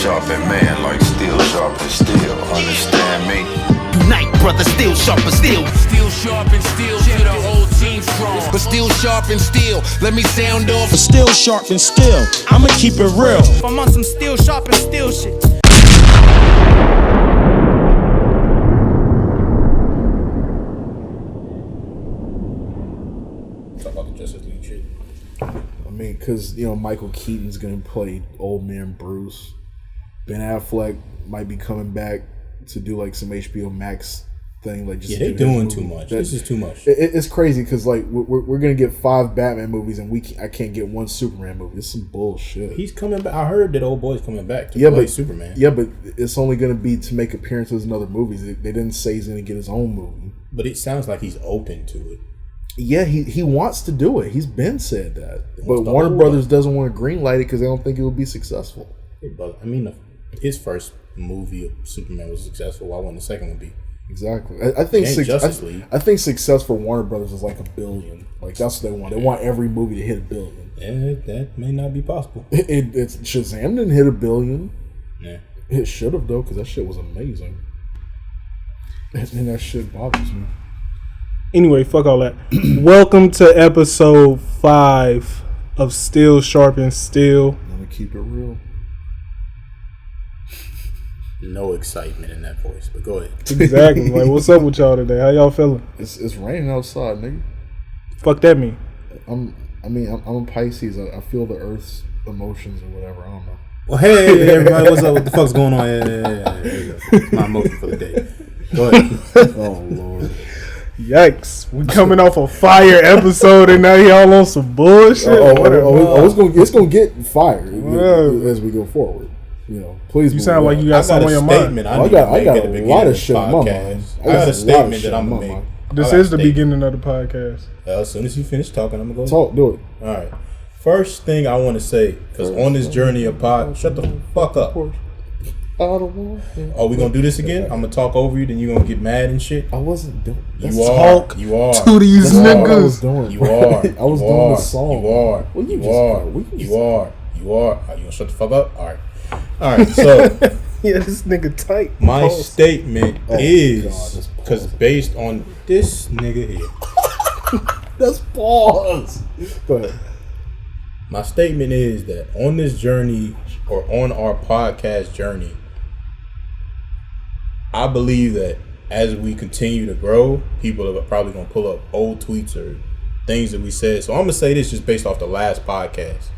sharpen man like steel sharpen steel. Understand me? Unite, brother, still sharp and steel. Still sharp and steel to the whole team strong. But still sharp and steel, let me sound off. But still sharp and still, I'ma keep it real. I'm on some still sharp and steel shit. Talk about the Justice League shit. I mean, because, Michael Keaton's going to play Old Man Bruce. Ben Affleck might be coming back to do, like, some HBO Max thing. Like, just they're doing too much. This is too much. It's crazy because, like, we're going to get 5 Batman movies and I can't get 1 Superman movie. It's some bullshit. He's coming back. I heard that old boy's coming back to play Superman. Yeah, but it's only going to be to make appearances in other movies. They didn't say he's going to get his own movie. But it sounds like he's open to it. Yeah, he wants to do it. He's been said that. But Warner Brothers doesn't want to greenlight it because they don't think it will be successful. Hey, but I mean, his first movie of Superman was successful. Why wouldn't the second one be? Exactly. I think success for Warner Brothers is like $1 billion. Like, that's what they want. They want every movie to hit $1 billion. And that may not be possible. It's Shazam didn't hit $1 billion. Yeah. It should have, though, because that shit was amazing. And that shit bothers me. Anyway, fuck all that. Welcome to episode 5 of Still Sharp and Steel. Let me keep it real. No excitement in that voice, but go ahead. Exactly. Like, what's up with y'all today? How y'all feeling? It's raining outside, nigga. Fuck that mean? I'm a Pisces. I feel the Earth's emotions or whatever. I don't know. Well, hey everybody, what's up? What the fuck's going on? Yeah. My emotion for the day. Go ahead. Oh Lord. Yikes! We coming off a fire episode and now y'all on some bullshit. It's gonna get fired as we go forward. Please. You sound like you got something on your mind. I got a lot of shit on my mind. I got a statement that I'm gonna make. This is the beginning of the podcast. As soon as you finish talking, I'm gonna go. Talk. Do it. All right. First thing I want to say, because on this journey of shut the fuck up. Are we gonna do this again? I'm gonna talk over you, then you gonna get mad and shit. I wasn't doing. You are to these niggas. I was doing. You are. I was doing the song. You are. Are you gonna shut the fuck up? All right. So yeah, this nigga tight. My statement is because based on this nigga here. That's pause. Go ahead. My statement is that on this journey, or on our podcast journey, I believe that as we continue to grow, people are probably going to pull up old tweets or things that we said. So I'm going to say this just based off the last podcast.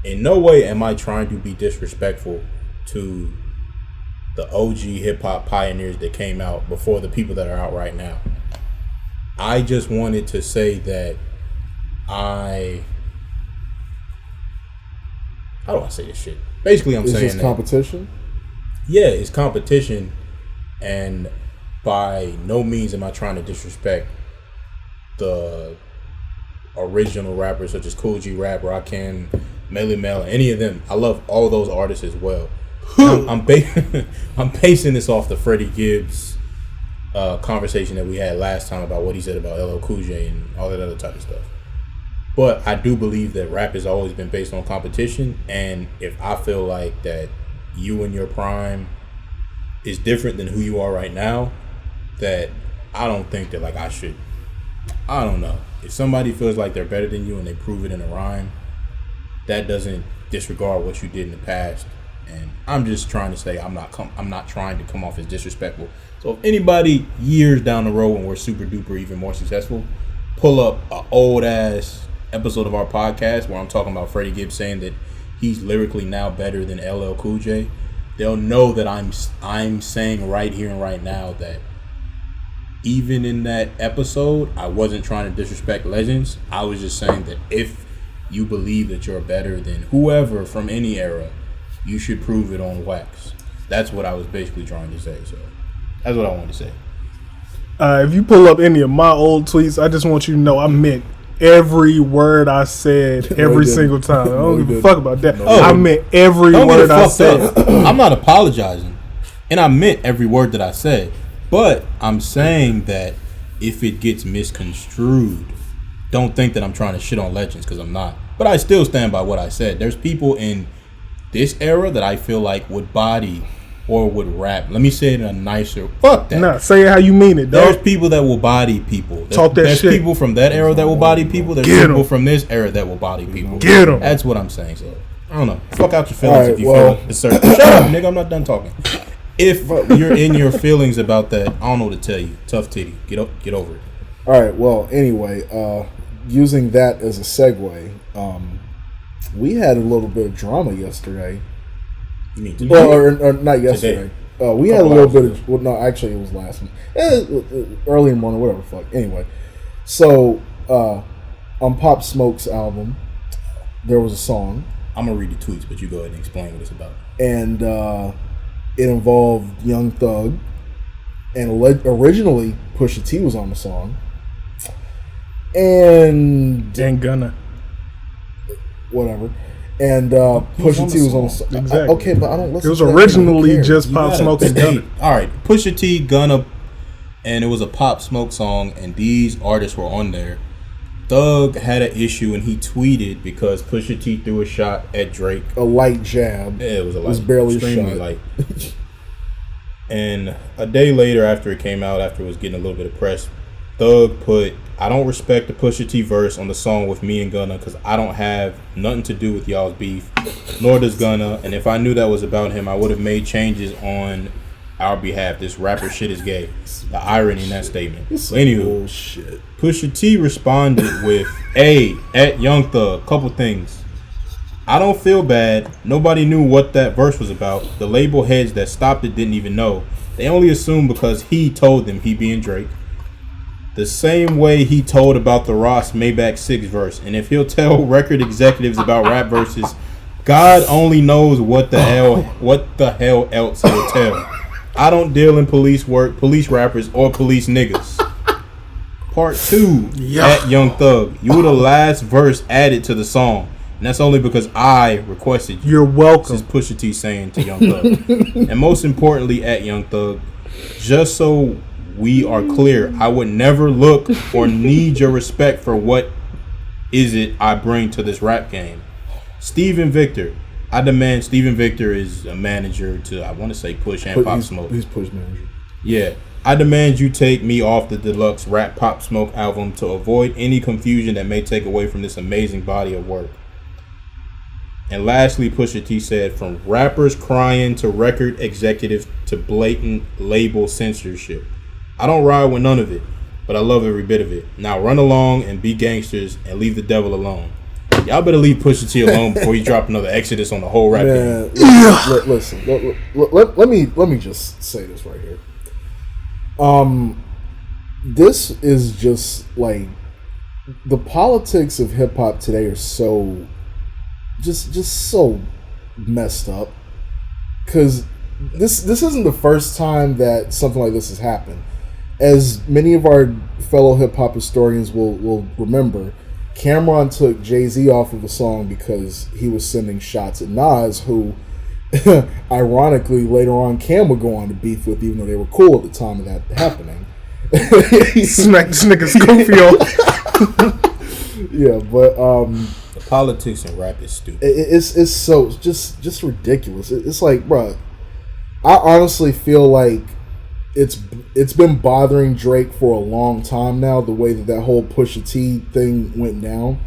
In no way am I trying to be disrespectful to the OG hip-hop pioneers that came out before the people that are out right now. I just wanted to say that how do I say this shit? Basically, I'm saying that competition. Yeah, it's competition, and by no means am I trying to disrespect the original rappers such as Cool G Rap, Rakim, Melly Mel, any of them. I love all those artists as well. I'm basing this off the Freddie Gibbs conversation that we had last time about what he said about LL Cool J and all that other type of stuff. But I do believe that rap has always been based on competition, and if I feel like that you in your prime is different than who you are right now, that I don't think that I don't know. If somebody feels like they're better than you and they prove it in a rhyme, that doesn't disregard what you did in the past. And I'm just trying to say I'm not trying to come off as disrespectful. So if anybody years down the road when we're super duper even more successful, pull up an old ass episode of our podcast where I'm talking about Freddie Gibbs saying that he's lyrically now better than LL Cool J, they'll know that I'm saying right here and right now that even in that episode, I wasn't trying to disrespect legends. I was just saying that if you believe that you're better than whoever from any era, you should prove it on wax. That's what I was basically trying to say. So that's what I wanted to say. If you pull up any of my old tweets, I just want you to know I meant every word I said every single time. I don't give a fuck about that. I meant every word I said. I'm not apologizing. And I meant every word that I said. But I'm saying that if it gets misconstrued, don't think that I'm trying to shit on legends, because I'm not. But I still stand by what I said. There's people in this era that I feel like would body or would rap. Let me say it in a nicer. Fuck that. Nah, say it how you mean it, There's dog. people that will body people. Talk that There's shit. people from that era that will body people. There's Get people 'em. from this era that will body people. Get 'em. That's what I'm saying. So I don't know. Fuck out your feelings Alright, if you well- feel it's certain. Shut up, nigga. I'm not done talking. If you're in your feelings about that, I don't know what to tell you. Tough titty. Get over it. All right. Well, anyway, using that as a segue, we had a little bit of drama yesterday. You mean today? Well, or not yesterday. We had a Couple little hours bit ago. of. Well, no, actually, it was last one. Early in the morning, whatever. Fuck. Anyway, so on Pop Smoke's album, there was a song, I'm gonna read the tweets, but you go ahead and explain what it's about. and it involved Young Thug, and originally Pusha T was on the song, and Ain't gonna. whatever. And Pusha T was on the song. Exactly. Okay, but I don't listen. It was to that. originally Who cares? just You Pop gotta- Smoke and Gunna. All right, Pusha T, Gunna, and it was a Pop Smoke song, and these artists were on there. Thug had an issue, and he tweeted because Pusha T threw a shot at Drake. a light jab. Yeah, it was a light, was barely a extremely shot. light. And a day later, after it came out, after it was getting a little bit of press, Thug put, "I don't respect the Pusha T verse on the song with me and Gunna because I don't have nothing to do with y'all's beef, nor does Gunna. And if I knew that was about him, I would have made changes on our behalf. This rapper shit is gay." The irony in that statement. It's But anywho, bullshit. Pusha T responded with, "A at Young Thug, couple things. I don't feel bad. Nobody knew what that verse was about. The label heads that stopped it didn't even know. They only assumed because he told them, he being Drake. The same way he told about the Ross Maybach 6 verse. And if he'll tell record executives about rap verses, God only knows what the hell else he'll tell. I don't deal in police work, police rappers, or police niggas." Part 2 at Young Thug. You were the last verse added to the song. And that's only because I requested you. You're welcome. This is Pusha T saying to Young Thug. And most importantly, at Young Thug, just so we are clear, I would never look or need your respect for what is it I bring to this rap game. Steven Victor. I demand Steven Victor is a manager to, I want to say, Push and Pop Smoke. He's Push manager. Yeah. I demand you take me off the deluxe rap Pop Smoke album to avoid any confusion that may take away from this amazing body of work. And lastly, Pusha T said, "From rappers crying to record executives to blatant label censorship. I don't ride with none of it, but I love every bit of it. Now run along and be gangsters and leave the devil alone." Y'all better leave Pusha T alone before you drop another Exodus on the whole rap game. Man, listen. Let me just say this right here. This is just like the politics of hip hop today are so just so messed up. Because this isn't the first time that something like this has happened. As many of our fellow hip hop historians will remember, Cameron took Jay-Z off of the song because he was sending shots at Nas, who ironically later on Cam would go on to beef with, even though they were cool at the time of that happening. Smack this nigga Scofield. Yeah, but The politics in rap is stupid. it's so just ridiculous. It's like, bro, I honestly feel like it's been bothering Drake for a long time now, the way that whole Pusha T thing went down,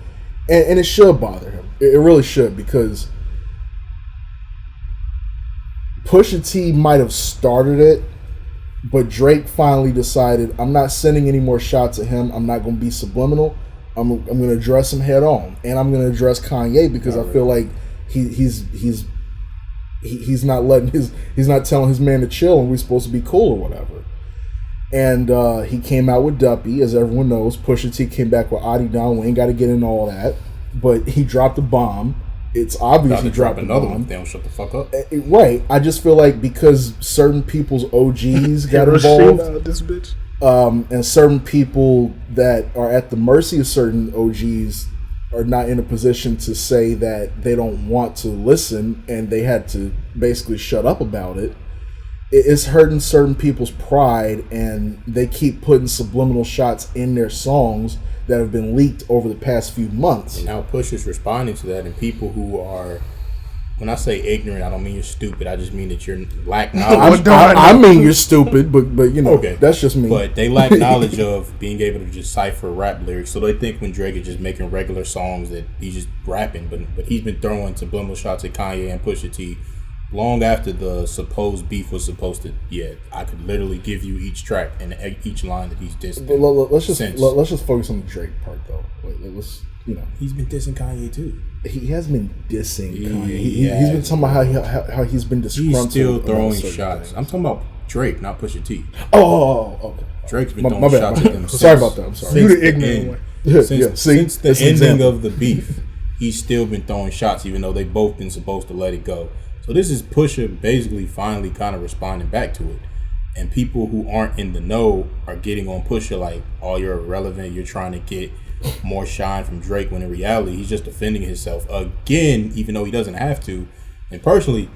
and it should bother him. It really should, because Pusha T might have started it, but Drake finally decided, I'm not sending any more shots at him. I'm not going to be subliminal. I'm going to address him head on, and I'm going to address Kanye because I feel like he's not he's not telling his man to chill, and we're supposed to be cool or whatever. And he came out with Duppy, as everyone knows. Pusha T came back with Adi Down. We ain't got to get into all that, but he dropped a bomb. It's obvious he dropped another a bomb. one. They don't shut the fuck up. Right. I just feel like because certain people's OGs got involved, This bitch. and certain people that are at the mercy of certain OGs are not in a position to say that they don't want to listen, and they had to basically shut up about it. It's hurting certain people's pride, and they keep putting subliminal shots in their songs that have been leaked over the past few months. And now Push is responding to that, and people who when I say ignorant, I don't mean you're stupid. I just mean that you're lack knowledge. I mean you're stupid, but you know, okay, that's just me. But they lack knowledge of being able to decipher rap lyrics, so they think when Drake is just making regular songs that he's just rapping. But he's been throwing subliminal shots at Kanye and Pusha T long after the supposed beef was supposed to. Yeah, I could literally give you each track and each line that he's dissed. Let's just focus on the Drake part though. Let's. You know, he's been dissing Kanye too. He hasn't been dissing Kanye. He's been talking about how he's been disgruntled. He's still throwing shots. Things. I'm talking about Drake, not Pusha T. Oh, okay. Drake's been throwing shots at them. Sorry about that. I'm sorry. You the ignorant one. Since the ending of the beef, he's still been throwing shots, even though they've both been supposed to let it go. So this is Pusha basically finally kind of responding back to it. And people who aren't in the know are getting on Pusha like, oh, you're irrelevant, you're trying to get more shine from Drake, when in reality he's just defending himself again, even though he doesn't have to. And personally,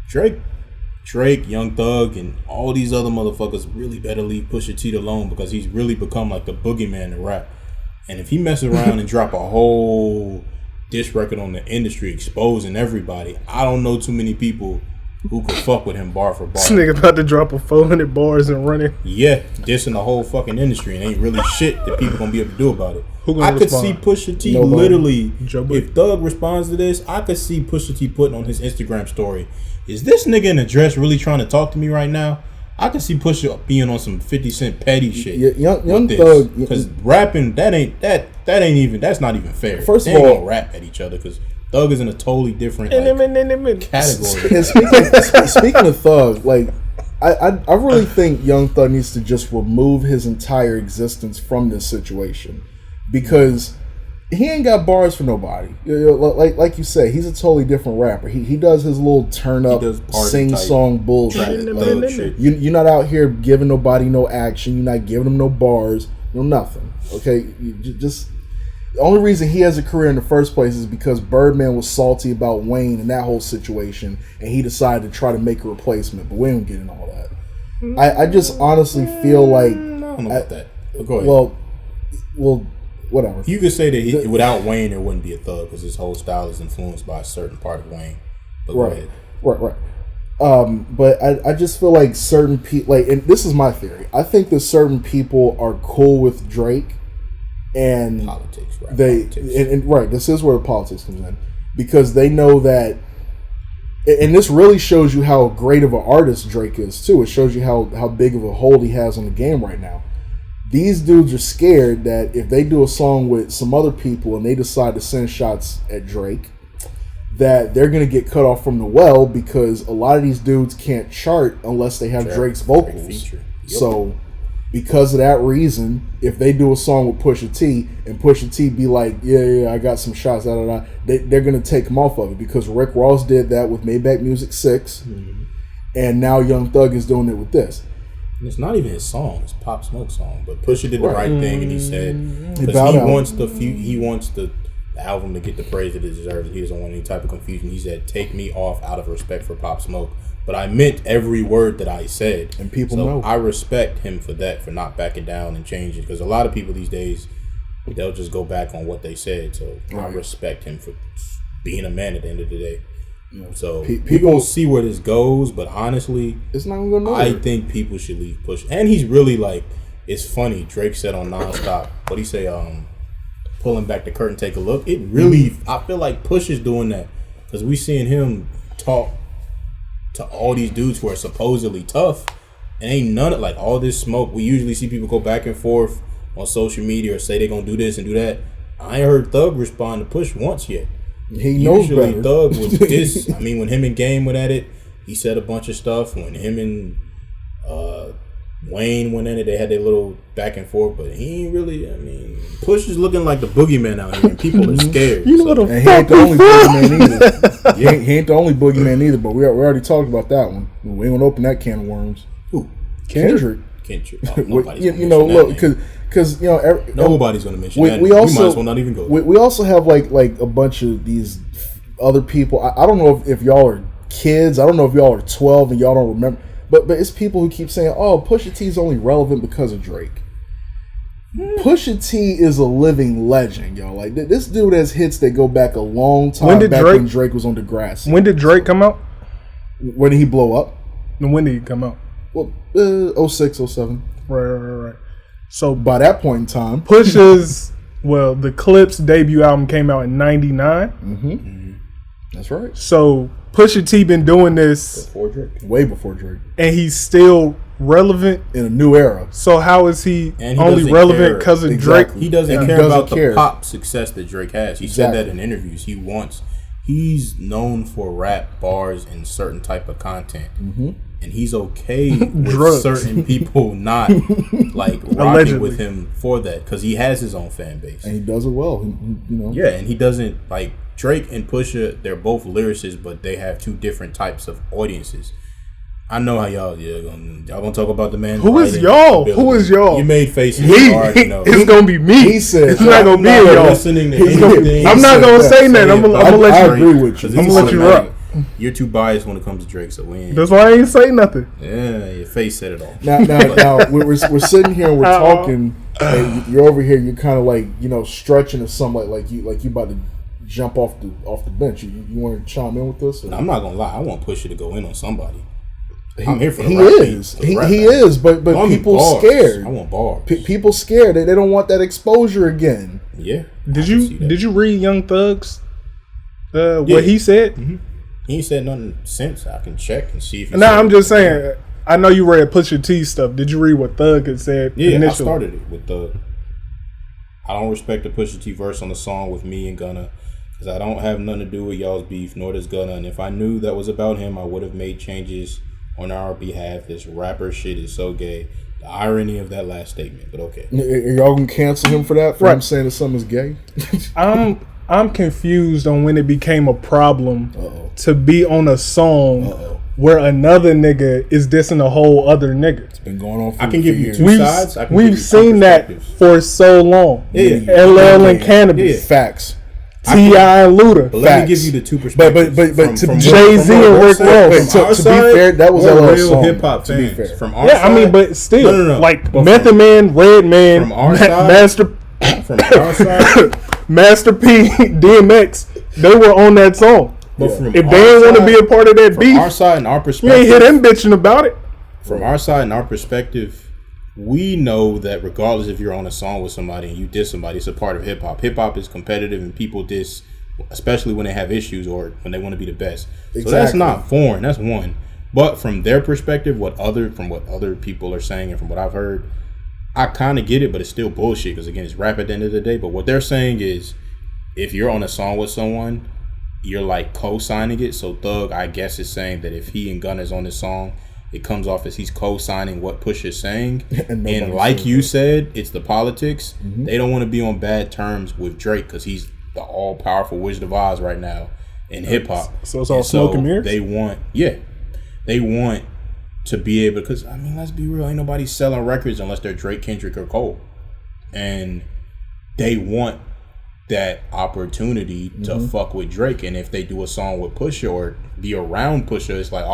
Drake, Young Thug, and all these other motherfuckers really better leave Pusha T alone, because he's really become like the boogeyman in rap. And if he messes around and drop a whole diss record on the industry exposing everybody, I don't know too many people who could fuck with him bar for bar. This nigga about to drop a 400 bars and run it. Yeah, dissing the whole fucking industry, and ain't really shit that people gonna be able to do about it. I could see Pusha T literally, if Thug responds to this, I could see Pusha T putting on his Instagram story, is this nigga in a dress really trying to talk to me right now? I could see Pusha being on some 50 Cent petty shit. Young Thug, because rapping that's not even fair. First they of all, don't rap at each other because Thug is in a totally different category. And speaking of Thug, like I really think Young Thug needs to just remove his entire existence from this situation, because he ain't got bars for nobody. Like you say, he's a totally different rapper. He does his little turn up, sing song bullshit. You're not out here giving nobody no action. You're not giving them no bars, no nothing. Okay, the only reason he has a career in the first place is because Birdman was salty about Wayne and that whole situation, and he decided to try to make a replacement. But we don't get in all that. I just honestly feel like I don't know about that. But go ahead. Well, whatever. You could say that without Wayne, there wouldn't be a Thug, because his whole style is influenced by a certain part of Wayne. But go ahead. Right. But I just feel like certain people, and this is my theory, I think that certain people are cool with Drake, and politics, right? Right, this is where the politics comes in, because they know that, and this really shows you how great of an artist Drake is too. It shows you how big of a hold he has on the game right now. These dudes are scared that if they do a song with some other people and they decide to send shots at Drake, that they're going to get cut off from the well, because a lot of these dudes can't chart unless they have Drake's vocals. Yep. So because of that reason, if they do a song with Pusha T and Pusha T be like, yeah, I got some shots, they're going to take him off of it, because Rick Ross did that with Maybach Music 6, and now Young Thug is doing it with this. And it's not even his song; it's Pop Smoke's song. But Pusha did the right thing, and he said, because he wants the album to get the praise that it deserves. He doesn't want any type of confusion. He said, "Take me off out of respect for Pop Smoke." But I meant every word that I said, and people know. I respect him for that, for not backing down and changing. Because a lot of people these days, they'll just go back on what they said. So I respect him for being a man at the end of the day. So people see where this goes, but honestly, it's not gonna go nowhere. I think people should leave Pusha. And he's really like, it's funny. Drake said on Nonstop, what he say? Pulling back the curtain, take a look. It really, I feel like Pusha's doing that, because we seeing him talk to all these dudes who are supposedly tough, and ain't none of like all this smoke. We usually see people go back and forth on social media or say they're gonna do this and do that. I ain't heard Thug respond to Push once yet. He knows usually better. Thug was this. I mean, when him and Game went at it, he said a bunch of stuff. When him and Wayne went in it, they had their little back and forth, but he ain't really. I mean, Push is looking like the boogeyman out here, and people are scared. You know what and he ain't the only boogeyman either. He ain't the only boogeyman either. But we already talked about that one. We ain't gonna open that can of worms. Who? Kendrick. Oh, nobody's look, because nobody's gonna mention that. We also might as well not even go. We also have like a bunch of these other people. I don't know if y'all are kids. I don't know if y'all are 12 and y'all don't remember. But it's people who keep saying, "Oh, Pusha T's only relevant because of Drake." Pusha T is a living legend, yo. Like this dude has hits that go back a long time. When did when Drake was on Degrassi. When did Drake come out? When did he blow up? And when did he come out? Well, 06, 07. Right. So By that point in time, Pusha's the Clips debut album came out in '99. That's right. So Pusha T been doing this Before Drake. Way before Drake. and he's still relevant. In a new era. So how is he And he only doesn't relevant care. because of Exactly. Drake? He doesn't And care he doesn't about care. the pop success that Drake has. He said that in interviews. He's known for rap bars and certain type of content. And he's okay with Drugs. certain people not like rocking Allegedly. with him for that because he has his own fan base. And he does it well. Yeah, and he doesn't like Drake and Pusha. They're both lyricists, but they have two different types of audiences. I know how y'all gonna talk about the man. Who is y'all? Who is y'all? You made faces. You already know. It's gonna be me. He said it's not gonna be I'm not y'all. listening to He's gonna- anything. I'm not gonna say that. I'm gonna let I you. agree with you. Because I'm gonna let you rock. You're too biased when it comes to Drake, so we ain't. That's why I ain't say nothing. Yeah, your face said it all. Now we're sitting here and we're talking. And you're over here. You're kind of like stretching or something like you about to jump off the bench. You want to chime in with this? Or? I'm not gonna lie. I want Pusha to go in on somebody. I'm here for the He rap is. beat, the rap He battle. is. But I want people bars. scared. I want bars. People scared. They don't want that exposure again. Yeah. Did you read Young Thug's what he said? He ain't said nothing since. I can check and see if. No, I'm just saying. I know you read Pusha T stuff. Did you read what Thug had said? Yeah, initially? I started it with the. I don't respect the Pusha T verse on the song with me and Gunna, because I don't have nothing to do with y'all's beef, nor does Gunna. And if I knew that was about him, I would have made changes on our behalf. This rapper shit is so gay. The irony of that last statement, but okay. Are y'all gonna cancel him for that? For him saying that something is gay? I'm confused on when it became a problem to be on a song where another nigga is dissing a whole other nigga. It's been going on for I can give you years. two sides. I can give We've you two seen that perspectives. for so long. Yeah. LL and Cannabis, Facts. T.I. and Luda. But let me give you the two But perspectives. to Jay-Z and Rick Ross. to be fair, that was we're LL's real song. hip hop To be fans. fair. From our Yeah, side, I mean, but still, No. like But Method Man, Redman, from our side- Master from our side, Master P, DMX, they were on that song. but from If they our didn't want to side- be a part of that from beef, our side and our you ain't perspective, hear them bitching about it. from our side and our perspective, we know that regardless if you're on a song with somebody and you diss somebody, it's a part of hip hop. Hip hop is competitive and people diss, especially when they have issues or when they want to be the best. So that's Exactly. not foreign. That's one. But from their perspective, what other people are saying and from what I've heard, I kind of get it, but it's still bullshit because again, it's rap at the end of the day. But what they're saying is, if you're on a song with someone, you're like co-signing it. So Thug, I guess, is saying that if he and Gunna is on this song, it comes off as he's co-signing what Push is saying. and like you said, it's the politics. They don't want to be on bad terms with Drake because he's the all-powerful Wizard of Oz right now in hip-hop. So it's all smoke and mirrors? They want to be able, because, I mean, let's be real, ain't nobody selling records unless they're Drake, Kendrick, or Cole. And they want that opportunity to fuck with Drake. And if they do a song with Pusha or be around Pusha, it's like,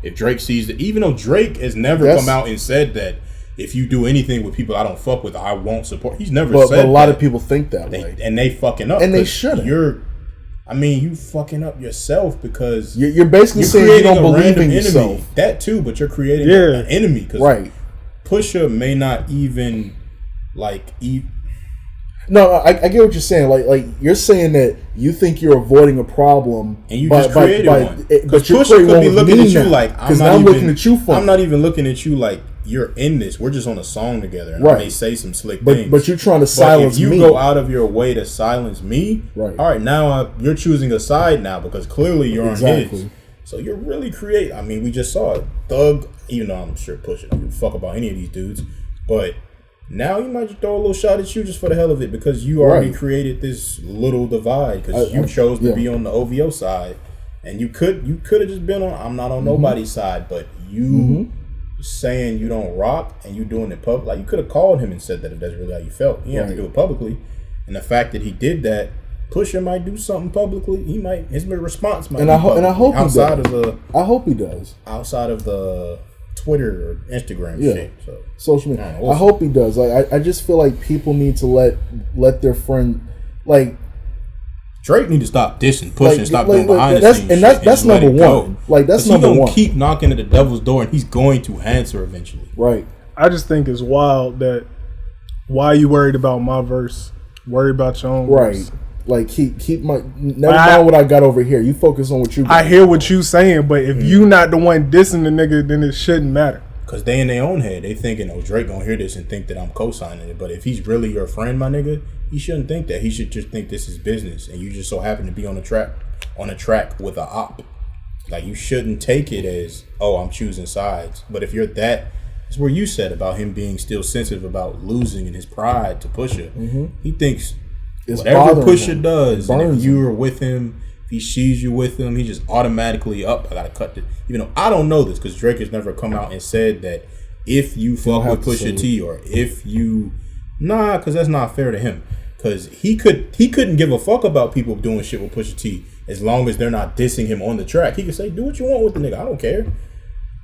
if Drake sees that, even though Drake has never come out and said that if you do anything with people I don't fuck with, I won't support. He's never said that. But a lot of people think that way. And they fucking up. And they 'cause shouldn't. You fucking up yourself because You're basically saying you creating don't a believe random in enemy. yourself. That too, but you're creating Yeah. an enemy. Cause Right. Pusha may not even No, I get what you're saying. Like you're saying that you think you're avoiding a problem, and you just created one. But Because you're Pusha creating could one be with looking me at you now. like because now I'm looking at you funny. I'm not even looking at you like you're in this. We're just on a song together. And Right. I may say some slick But things. but you're trying to But silence if you me. go out of your way to silence me, Right. all right, now you're choosing a side now because clearly you're on Exactly. his. So you're really creating. I mean, we just saw it. Thug, even though I'm sure Pusha don't give a fuck about any of these dudes, but now you might just throw a little shot at you just for the hell of it because you already Right. created this little divide because you I- chose to yeah. be on the OVO side, and you could have just been on. I'm not on nobody's side, but you saying you don't rock and you doing it public, like you could have called him and said that if that's really how you felt. You have to do it publicly, and the fact that he did that. Pusha might do something publicly. He might. His response might. And be I hope he outside does. of the I hope he does. outside of the Twitter or Instagram shit. So social media. I hope he does. Like I just feel like people need to let their friend like. Drake need to stop dissing, pushing, stop doing behind the scenes shit. And that's number one. Go. Like that's number one. He's gonna keep knocking at the devil's door, and he's going to answer eventually. Right. I just think it's wild that why you worried about my verse? Worry about your own verse. Like keep my never mind what I got over here. You focus on what you got. I hear what you saying, but if you not the one dissing the nigga, then it shouldn't matter. Cause they in their own head, they thinking, oh, Drake gonna hear this and think that I'm co-signing it. But if he's really your friend, my nigga, he shouldn't think that. He should just think this is business, and you just so happen to be on a track with a op. Like you shouldn't take it as, oh, I'm choosing sides. But if you're that, it's where you said about him being still sensitive about losing and his pride to Pusha. He thinks it's whatever Pusha does, and if you're with him, if he sees you with him, he just automatically I gotta cut this. Even though I don't know this, because Drake has never come out and said that if you fuck with Pusha T or if you because that's not fair to him. Because he couldn't give a fuck about people doing shit with Pusha T as long as they're not dissing him on the track. He could say, do what you want with the nigga, I don't care.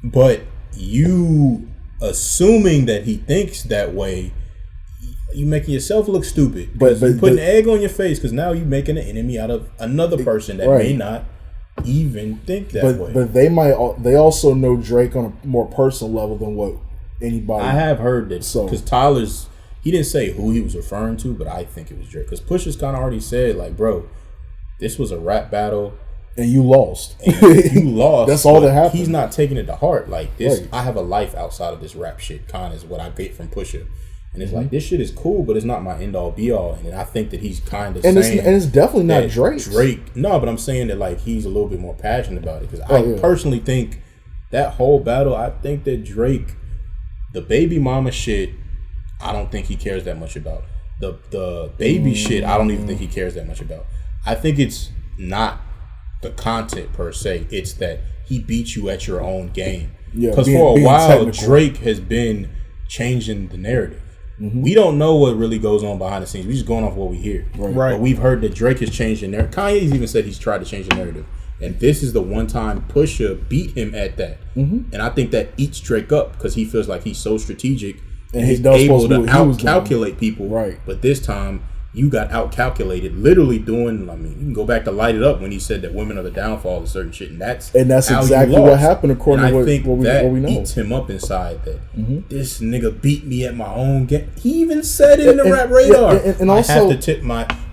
But you assuming that he thinks that way, you making yourself look stupid. But you putting egg on your face because now you making an enemy out of another person that may not even think that way. But they also know Drake on a more personal level than what anybody. I have heard that because he didn't say who he was referring to, but I think it was Drake because Pusha's kind of already said like, bro, this was a rap battle. And you lost. You lost. That's all that happened. He's not taking it to heart. Like this, I have a life outside of this rap shit. Kind of is what I get from Pusha. And it's like, this shit is cool, but it's not my end all be all. And I think that he's kind of saying, it's definitely not Drake. No, but I'm saying that like he's a little bit more passionate about it because I personally think that whole battle. I think that Drake, the baby mama shit, I don't think he cares that much about. The baby shit, I don't even think he cares that much about. I think it's not the content per se. It's that he beat you at your own game. Because for a while, Drake has been changing the narrative. We don't know what really goes on behind the scenes. We're just going off what we hear. Right. But we've heard that Drake has changed the narrative. Kanye's even said he's tried to change the narrative. And this is the one time Pusha beat him at that. And I think that eats Drake up because he feels like he's so strategic and he's able to out-calculate people. Right. But this time, you got out-calculated, literally doing, I mean, you can go back to Light It Up when he said that women are the downfall of certain shit. And that's exactly what happened according to what we know. Eats him up inside that this nigga beat me at my own game. He even said it in the Rap Radar. And also, I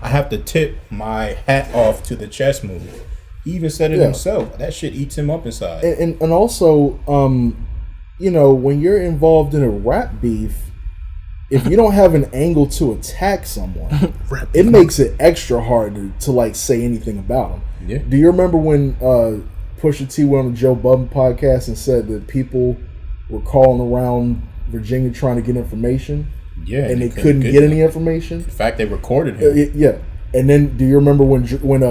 have to tip my hat off to the chess move. He even said it himself. That shit eats him up inside. And also, you know, when you're involved in a rap beef, if you don't have an angle to attack someone, it makes it extra hard to like say anything about them. Yeah. Do you remember when Pusha T went on the Joe Budden podcast and said that people were calling around Virginia trying to get information? Yeah, and they couldn't get any information. In fact, they recorded him. Yeah. And then, do you remember when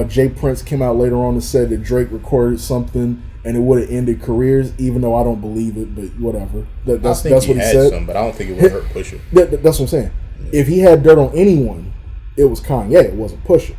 Jay Prince came out later on and said that Drake recorded something and it would have ended careers? Even though I don't believe it, but whatever. That's what he said. Some, but I don't think it would hurt Pusha. That's what I'm saying. Yeah. If he had dirt on anyone, it was Kanye. It wasn't Pusha.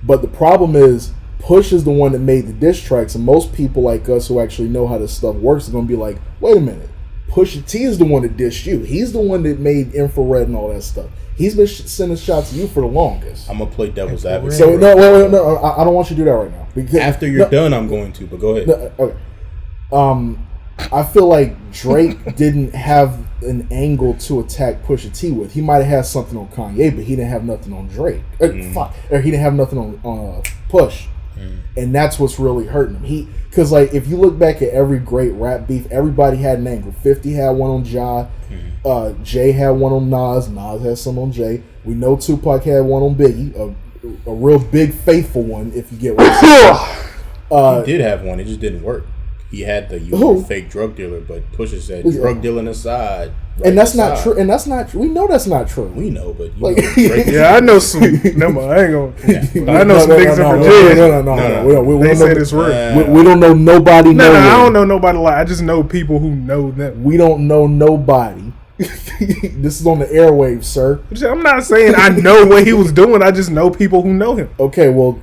But the problem is, Pusha's the one that made the diss tracks, and most people like us who actually know how this stuff works are going to be like, wait a minute. Pusha T is the one that dissed you. He's the one that made Infrared and all that stuff. He's been sending shots at you for the longest. I'm gonna play devil's advocate. So no, I don't want you to do that right now. Because after you're done, I'm going to. But go ahead. Okay. I feel like Drake didn't have an angle to attack Pusha T with. He might have had something on Kanye, but he didn't have nothing on Drake. Or he didn't have nothing on Push. And that's what's really hurting him. Because like if you look back at every great rap beef, everybody had an angle. 50 had one on Ja. Jay had one on Nas. Nas had some on Jay. We know Tupac had one on Biggie. A real big faithful one, if you get what I'm saying. He did have one. It just didn't work. He had the fake drug dealer, but Pusha said drug dealing aside. Right, and that's not true. And that's not true. We know that's not true. We know, but yeah, I know some. No, I ain't gonna. I know some niggas in Virginia. No. We say this real. We don't know nobody. No, I don't know nobody. Like I just know people who know them. We don't know nobody. This is on the airwaves, sir. I'm not saying I know what he was doing. I just know people who know him. Okay, well,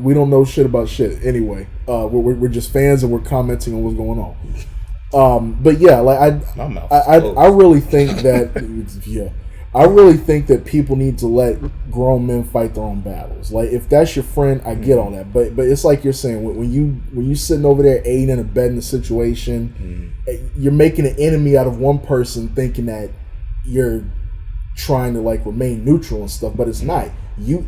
we don't know shit about shit anyway. We're just fans and we're commenting on what's going on. But yeah, like My mouth I really think that I really think that people need to let grown men fight their own battles. Like if that's your friend, I get all that. But it's like you're saying when you sitting over there aiding and abetting the situation, you're making an enemy out of one person, thinking that you're trying to like remain neutral and stuff, but it's not. You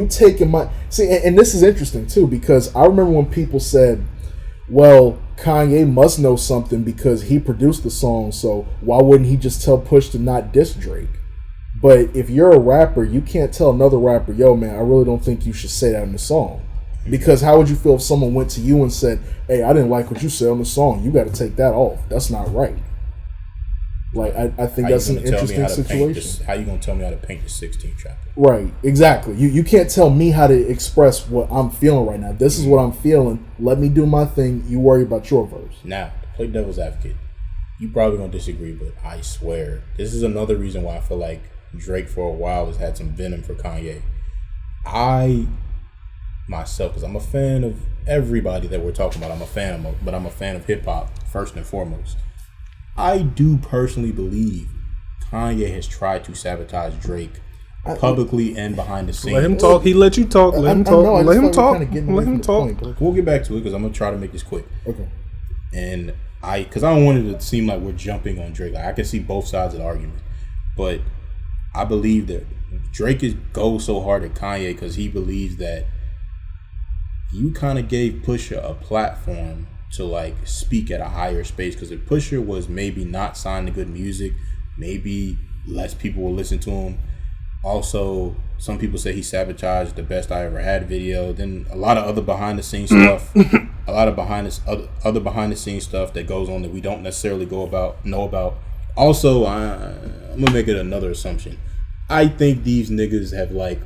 taking my and this is interesting too, because I remember when people said, well, Kanye must know something because he produced the song, so why wouldn't he just tell Push to not diss Drake? But if you're a rapper, you can't tell another rapper, yo man, I really don't think you should say that in the song. Because how would you feel if someone went to you and said, hey, I didn't like what you said on the song, you got to take that off. That's not right. Like I think that's an interesting situation. How you gonna tell me how to paint the 16th chapter? Right, exactly. You can't tell me how to express what I'm feeling right now. This is what I'm feeling. Let me do my thing. You worry about your verse. Now, to play devil's advocate, you probably gonna disagree, but I swear this is another reason why I feel like Drake for a while has had some venom for Kanye. I myself, because I'm a fan of everybody that we're talking about, I'm a fan of hip hop first and foremost. I do personally believe Kanye has tried to sabotage Drake publicly and behind the scenes. Let him talk. He let you talk. Let him talk. Let him talk. Let him talk. We'll get back to it because I'm gonna try to make this quick. Okay. And because I don't want it to seem like we're jumping on Drake. Like I can see both sides of the argument, but I believe that Drake goes so hard at Kanye because he believes that you kind of gave Pusha a platform to like speak at a higher space, because if Pusha was maybe not signed to good music, maybe less people will listen to him. Also, some people say he sabotaged the Best I Ever Had video. Then a lot of other behind the scenes stuff, other behind the scenes stuff that goes on that we don't necessarily know about. Also, I'm gonna make it another assumption. I think these niggas have like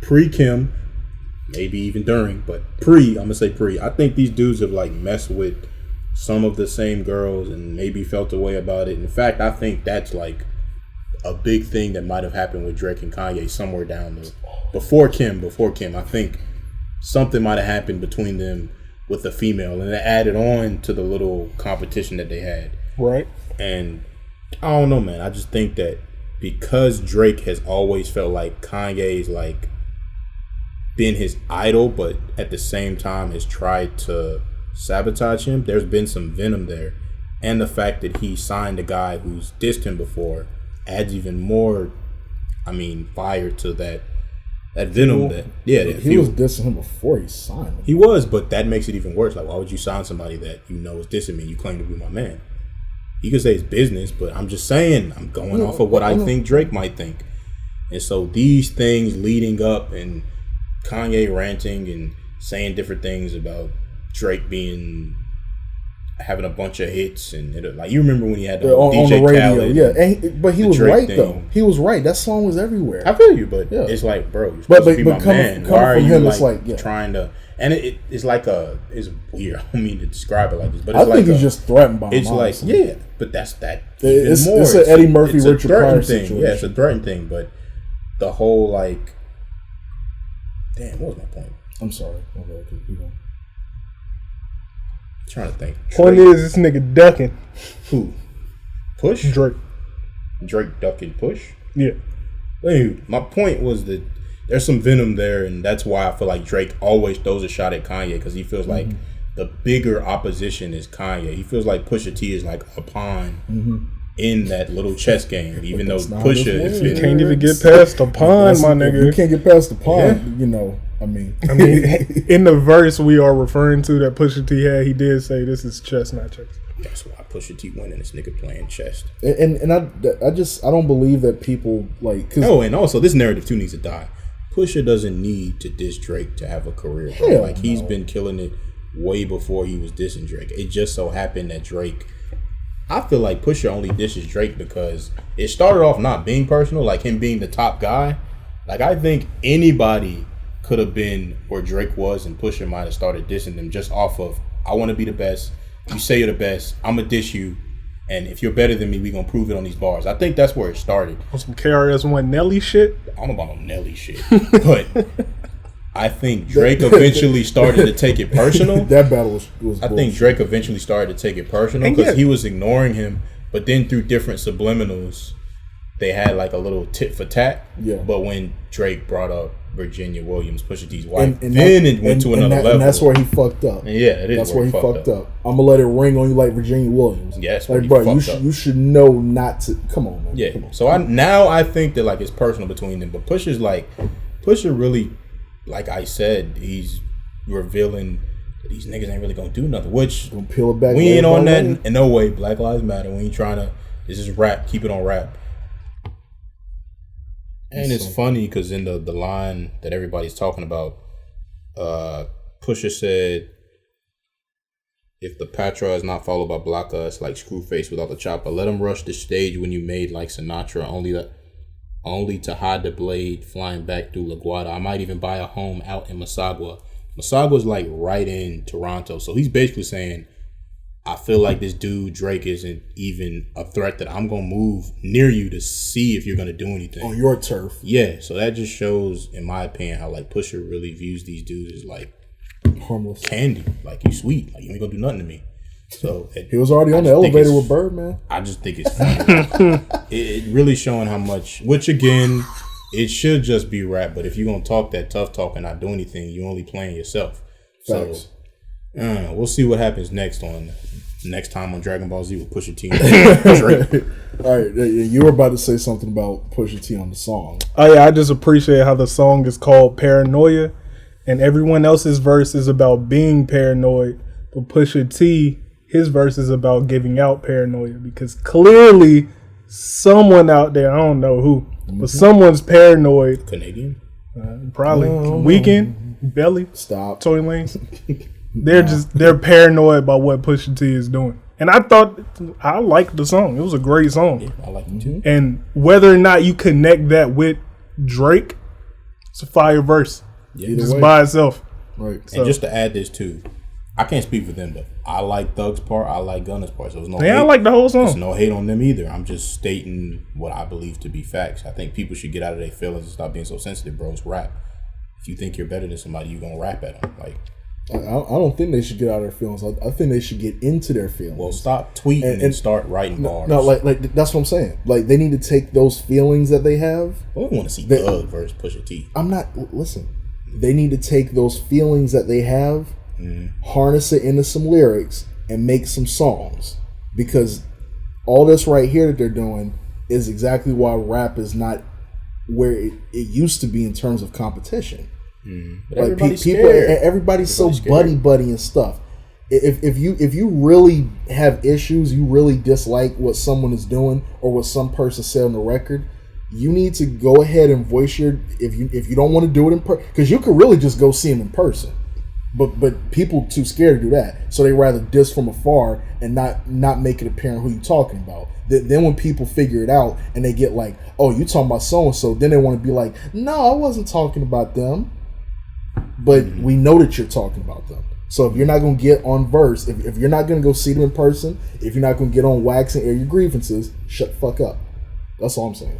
pre-Kim, maybe even during, but I'm gonna say pre. I think these dudes have like messed with some of the same girls and maybe felt a way about it. In fact, I think that's like a big thing that might have happened with Drake and Kanye somewhere down there. Before Kim, I think something might have happened between them with a female, and it added on to the little competition that they had. Right. And I don't know, man. I just think that because Drake has always felt like Kanye's like been his idol, but at the same time has tried to sabotage him, there's been some venom there. And the fact that he signed a guy who's dissed him before adds even more, fire to that venom. He was dissing him before he signed him. He was, but that makes it even worse. Like, why would you sign somebody that you know is dissing me and you claim to be my man? You could say it's business, but I'm just saying, I'm going off of what I think Drake might think. And so these things leading up and Kanye ranting and saying different things about Drake having a bunch of hits, and like you remember when he had on DJ the radio, Khaled, but he was Drake right thing. though. He was right. That song was everywhere. I feel you, but it's like, bro, you're supposed to be my man. Why are you trying to? And it's like it's weird. I don't mean to describe it like this, but it's I think he's just threatened by him. It's like but that's that. It's an Eddie Murphy, Richard Pryor situation. Yeah, it's a threatened thing, but the whole like, damn, what was my point? I'm sorry. Okay, keep going. I'm trying to think. Point is, this nigga ducking. Who? Push? Drake ducking Push? Yeah. Anyway, my point was that there's some venom there, and that's why I feel like Drake always throws a shot at Kanye, because he feels like the bigger opposition is Kanye. He feels like Pusha T is like a pawn in that little chess game, even though Pusha is... You can't even get past the pawn, my nigga. You can't get past the pawn, in the verse we are referring to that Pusha T had, he did say this is chess, not chess. That's why Pusha T winning, this nigga playing chess. And I don't believe that people like... and also this narrative too needs to die. Pusha doesn't need to diss Drake to have a career, bro. He's been killing it way before he was dissing Drake. It just so happened that Drake... I feel like Pusha only disses Drake because it started off not being personal, like him being the top guy. Like, I think anybody could have been where Drake was, and Pusha might have started dissing them just off of, I want to be the best. You say you're the best. I'm going to diss you. And if you're better than me, we going to prove it on these bars. I think that's where it started. On some KRS-One Nelly shit? I don't know about no Nelly shit. But I think Drake eventually started to take it personal. That battle was I think Drake eventually started to take it personal because he was ignoring him, but then through different subliminals, they had like a little tit for tat. Yeah. But when Drake brought up Virginia Williams, Pusha T's wife, then it went to another level. And that's where he fucked up. And yeah, it is. That's where he fucked up. I'm gonna let it ring on you like Virginia Williams. Yes, like bro, you should know not to. Come on, man. Yeah. Come on. So I think that like it's personal between them, but Pusha really, like I said, he's revealing that these niggas ain't really gonna do nothing. Which gonna peel it back. We ain't on that in no way. Black Lives Matter. We ain't trying to. This is rap. Keep it on rap. And it's funny because in the line that everybody's talking about, Pusha said, if the Patra is not followed by Blocka, it's like Screwface without the chopper. Let him rush the stage when you made like Sinatra, only to hide the blade flying back through La Guardia. I might even buy a home out in Masagua. Masagwa's like right in Toronto. So he's basically saying, I feel like this dude, Drake, isn't even a threat that I'm going to move near you to see if you're going to do anything. On your turf. Yeah, so that just shows, in my opinion, how like Pusha really views these dudes as like harmless candy. Like, you sweet. Like, you ain't going to do nothing to me. So he was already on the elevator with Birdman. I just think it's funny. it really showing how much, which again, it should just be rap, but if you're going to talk that tough talk and not do anything, you're only playing yourself. Facts. So, we'll see what happens next time on Dragon Ball Z with Pusha T and Drake. All right, you were about to say something about Pusha T on the song. Oh yeah, I just appreciate how the song is called Paranoia, and everyone else's verse is about being paranoid, but Pusha T, his verse is about giving out paranoia, because clearly someone out there, I don't know who, but someone's paranoid. Canadian? Probably. Weekend, Belly, Stop, Tory Lanez. They're paranoid about what Pusha T is doing. And I liked the song. It was a great song. Yeah, I like it too. And whether or not you connect that with Drake, it's a fire verse. Yeah, just by itself. Right. So. And just to add this too, I can't speak for them, but I like Thug's part, I like Gunna's part. So there's no hate. I like the whole song. There's no hate on them either. I'm just stating what I believe to be facts. I think people should get out of their feelings and stop being so sensitive, bro. It's rap. If you think you're better than somebody, you're gonna rap at them. Like, I don't think they should get out of their feelings. I think they should get into their feelings. Well, stop tweeting and start writing bars. No, like that's what I'm saying. Like, they need to take those feelings that they have. I don't want to see Thug versus Pusha T. Listen, they need to take those feelings that they have, harness it into some lyrics, and make some songs. Because all this right here that they're doing is exactly why rap is not where it used to be in terms of competition. But like everybody's everybody's so buddy and stuff. If you really have issues, you really dislike what someone is doing or what some person said on the record, you need to go ahead and voice your if you don't want to do it in person, because you could really just go see him in person, but people too scared to do that, so they rather diss from afar and not make it apparent who you talking about. Then when people figure it out and they get like, oh, you talking about so and so, then they want to be like, no, I wasn't talking about them. But we know that you're talking about them. So if you're not going to get on verse, if you're not going to go see them in person, if you're not going to get on wax and air your grievances, shut the fuck up. That's all I'm saying.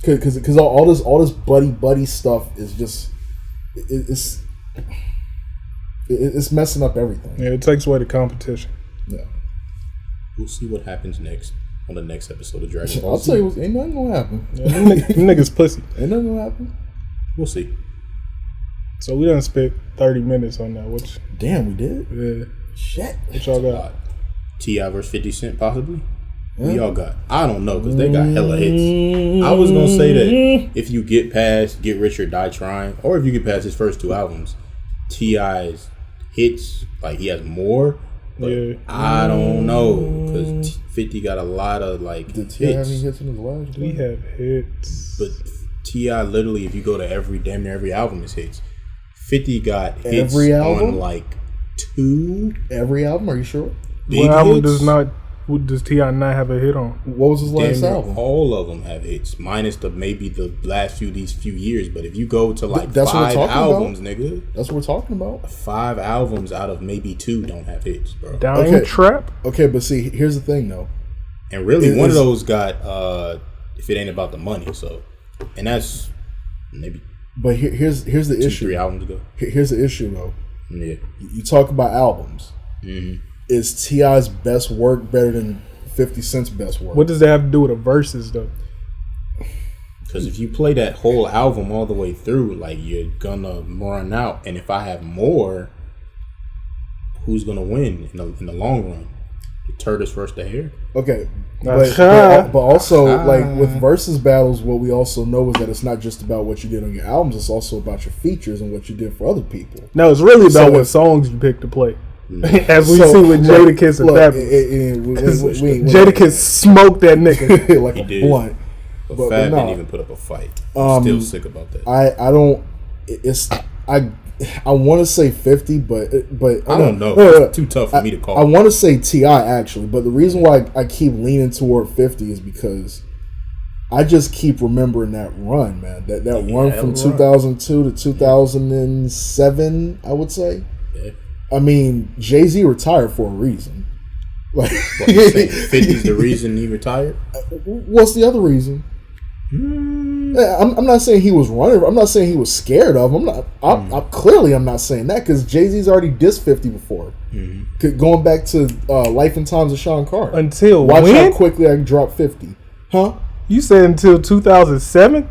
Because all this buddy stuff is just it's messing up everything. Yeah, it takes away the competition. Yeah. We'll see what happens next on the next episode of Dragon Ball I'll Z. tell you, ain't nothing gonna happen. Yeah, them niggas pussy. Ain't nothing gonna happen. We'll see. So we done spent 30 minutes on that. Which damn, we did. Yeah. Shit. What y'all got? T.I. versus 50 Cent, possibly. What y'all got? I don't know, because they got hella hits. I was gonna say that if you get past Get Rich or Die Trying, or if you get past his first two albums, T.I.'s hits, like, he has more. But yeah. I don't know, because 50 got a lot of like Did T.I. have any hits in his last? We have hits, but T.I. literally, if you go to damn near every album, is hits. 50 got hits every album? On like 2. Every album? Are you sure? What album does T.I. not have a hit on? What was his last album? All of them have hits, minus maybe the last few few years. But if you go to like that's 5 albums, nigga, that's what we're talking about. 5 albums out of maybe 2 don't have hits, bro. Dying Trap. Okay, but see, here's the thing though. And really, one of those got If It Ain't About the Money. So, and that's maybe But here's the issue. 3 albums ago. Here's the issue though. Yeah. You talk about albums. Mm-hmm. Is T.I.'s best work better than 50 Cent's best work? What does that have to do with the verses though? Because if you play that whole album all the way through, like, you're gonna run out. And if I have more, who's gonna win in the long run? The tortoise versus the hare. Okay, but also like with versus battles, what we also know is that it's not just about what you did on your albums; it's also about your features and what you did for other people. No, it's really about what songs you pick to play. As we see with Jadakiss and Fabulous. Jadakiss smoked that nigga like he a did. blunt. But Fab didn't even put up a fight. I'm still sick about that. I don't. I want to say 50, but I don't know. It's too tough for me to call. I want to say T.I. actually, but the reason why I keep leaning toward 50 is because I just keep remembering that run, man. That run from 2002 to 2007, I would say. Yeah. I mean, Jay-Z retired for a reason. Like, 50's the reason he retired? What's the other reason? I'm not saying he was running. I'm not saying he was scared of him. I'm not saying that because Jay-Z's already dissed 50 before. Mm-hmm. Going back to Life and Times of Sean Carter. Until watch when? how quickly I can drop 50. Huh? You said until 2007?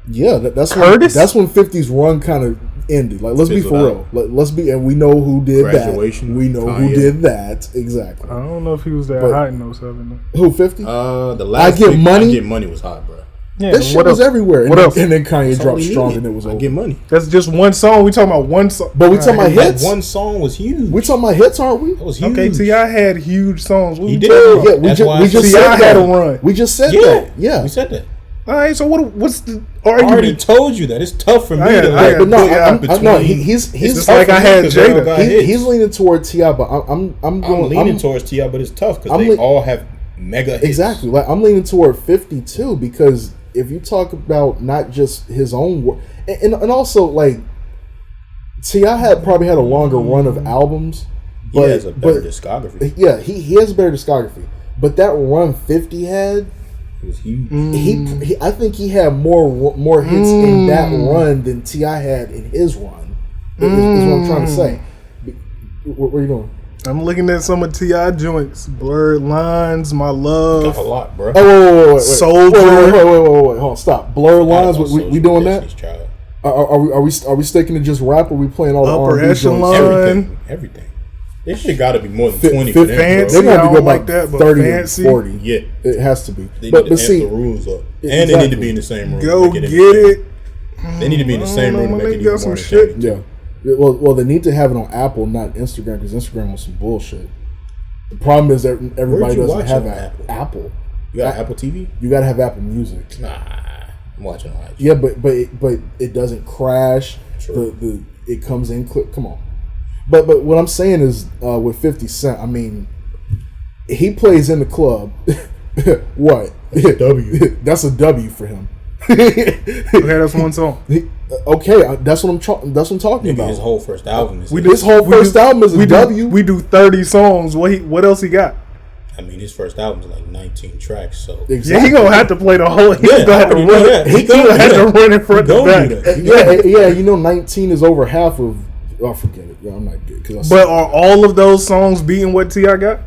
Yeah, that's Curtis? When 50's run kind of ended. Like, let's be for real. Let's be, and we know who did Graduation, that. We know who did that exactly. I don't know if he was that hot in 07. Who 50? The last I Get Money. I Get Money was hot, bro. Yeah, that shit was everywhere. What else? And then Kanye dropped Strong, and it was over. I Get Money. That's just one song. We talking about one song. But we talking about hits. One song was huge. We talking about hits, aren't we? That was huge. Okay, T.I. had huge songs. What He we did. talking about? Yeah, we just T.I. said had that. a run. We just said that. Yeah, we said that. All right, so what's the I argument? already told you that it's tough for me I to had- but no, between. he's just like I had Jada. He's leaning toward T.I., but I'm leaning towards T.I., but it's tough because they all have mega hits. Exactly. Like, I'm leaning toward 50 too, because if you talk about not just his own work, and also like T.I. probably had a longer run of albums. But, he has a better discography. Yeah, he has a better discography. But that run 50 had, It was huge. he I think he had more hits in that run than T.I. had in his run. Is what I'm trying to say. What are you doing? I'm looking at some of T.I. joints. Blurred Lines, My Love. Got a lot, bro. Oh, wait. Soldier. Wait. Hold on, stop. Blur Lines. We doing that? Are we sticking to just rap? Or are we playing all the Upper R&B Echelon. joints? Everything. This shit got to be more than 20 for them, Fancy. bro. They I might be don't go like like that, but 30 Fancy. or 40. Yeah. It has to be. They But need to see, amp the rules up. And exactly. they need to be in the same room. Go to get make it. They need to be in the same room to make it even some more shit. entertaining. Yeah. Well, they need to have it on Apple, not Instagram, because Instagram wants some bullshit. The problem is that everybody Where'd you doesn't watch have on Apple. You got Apple TV? You got to have Apple Music. Nah. I'm watching on IG. Yeah, but it doesn't crash. True. It comes in quick. Come on. But what I'm saying is with 50 Cent, I mean, he plays in the club. What? That's a W. That's a W for him. Okay, that's one song. Okay, that's what I'm talking Nigga, about. his whole first album is His whole first album is a W. We do 30 songs. What else he got? I mean, his first album is like 19 tracks, so Exactly. Yeah, he gonna have to play the whole. He Yeah, gonna have to I already know run. that. He gonna have to run in front of Don't back. do that. Yeah. 19 is over half of. Oh, forget it. Yeah, I'm not good. But are all of those songs beating what T.I. got?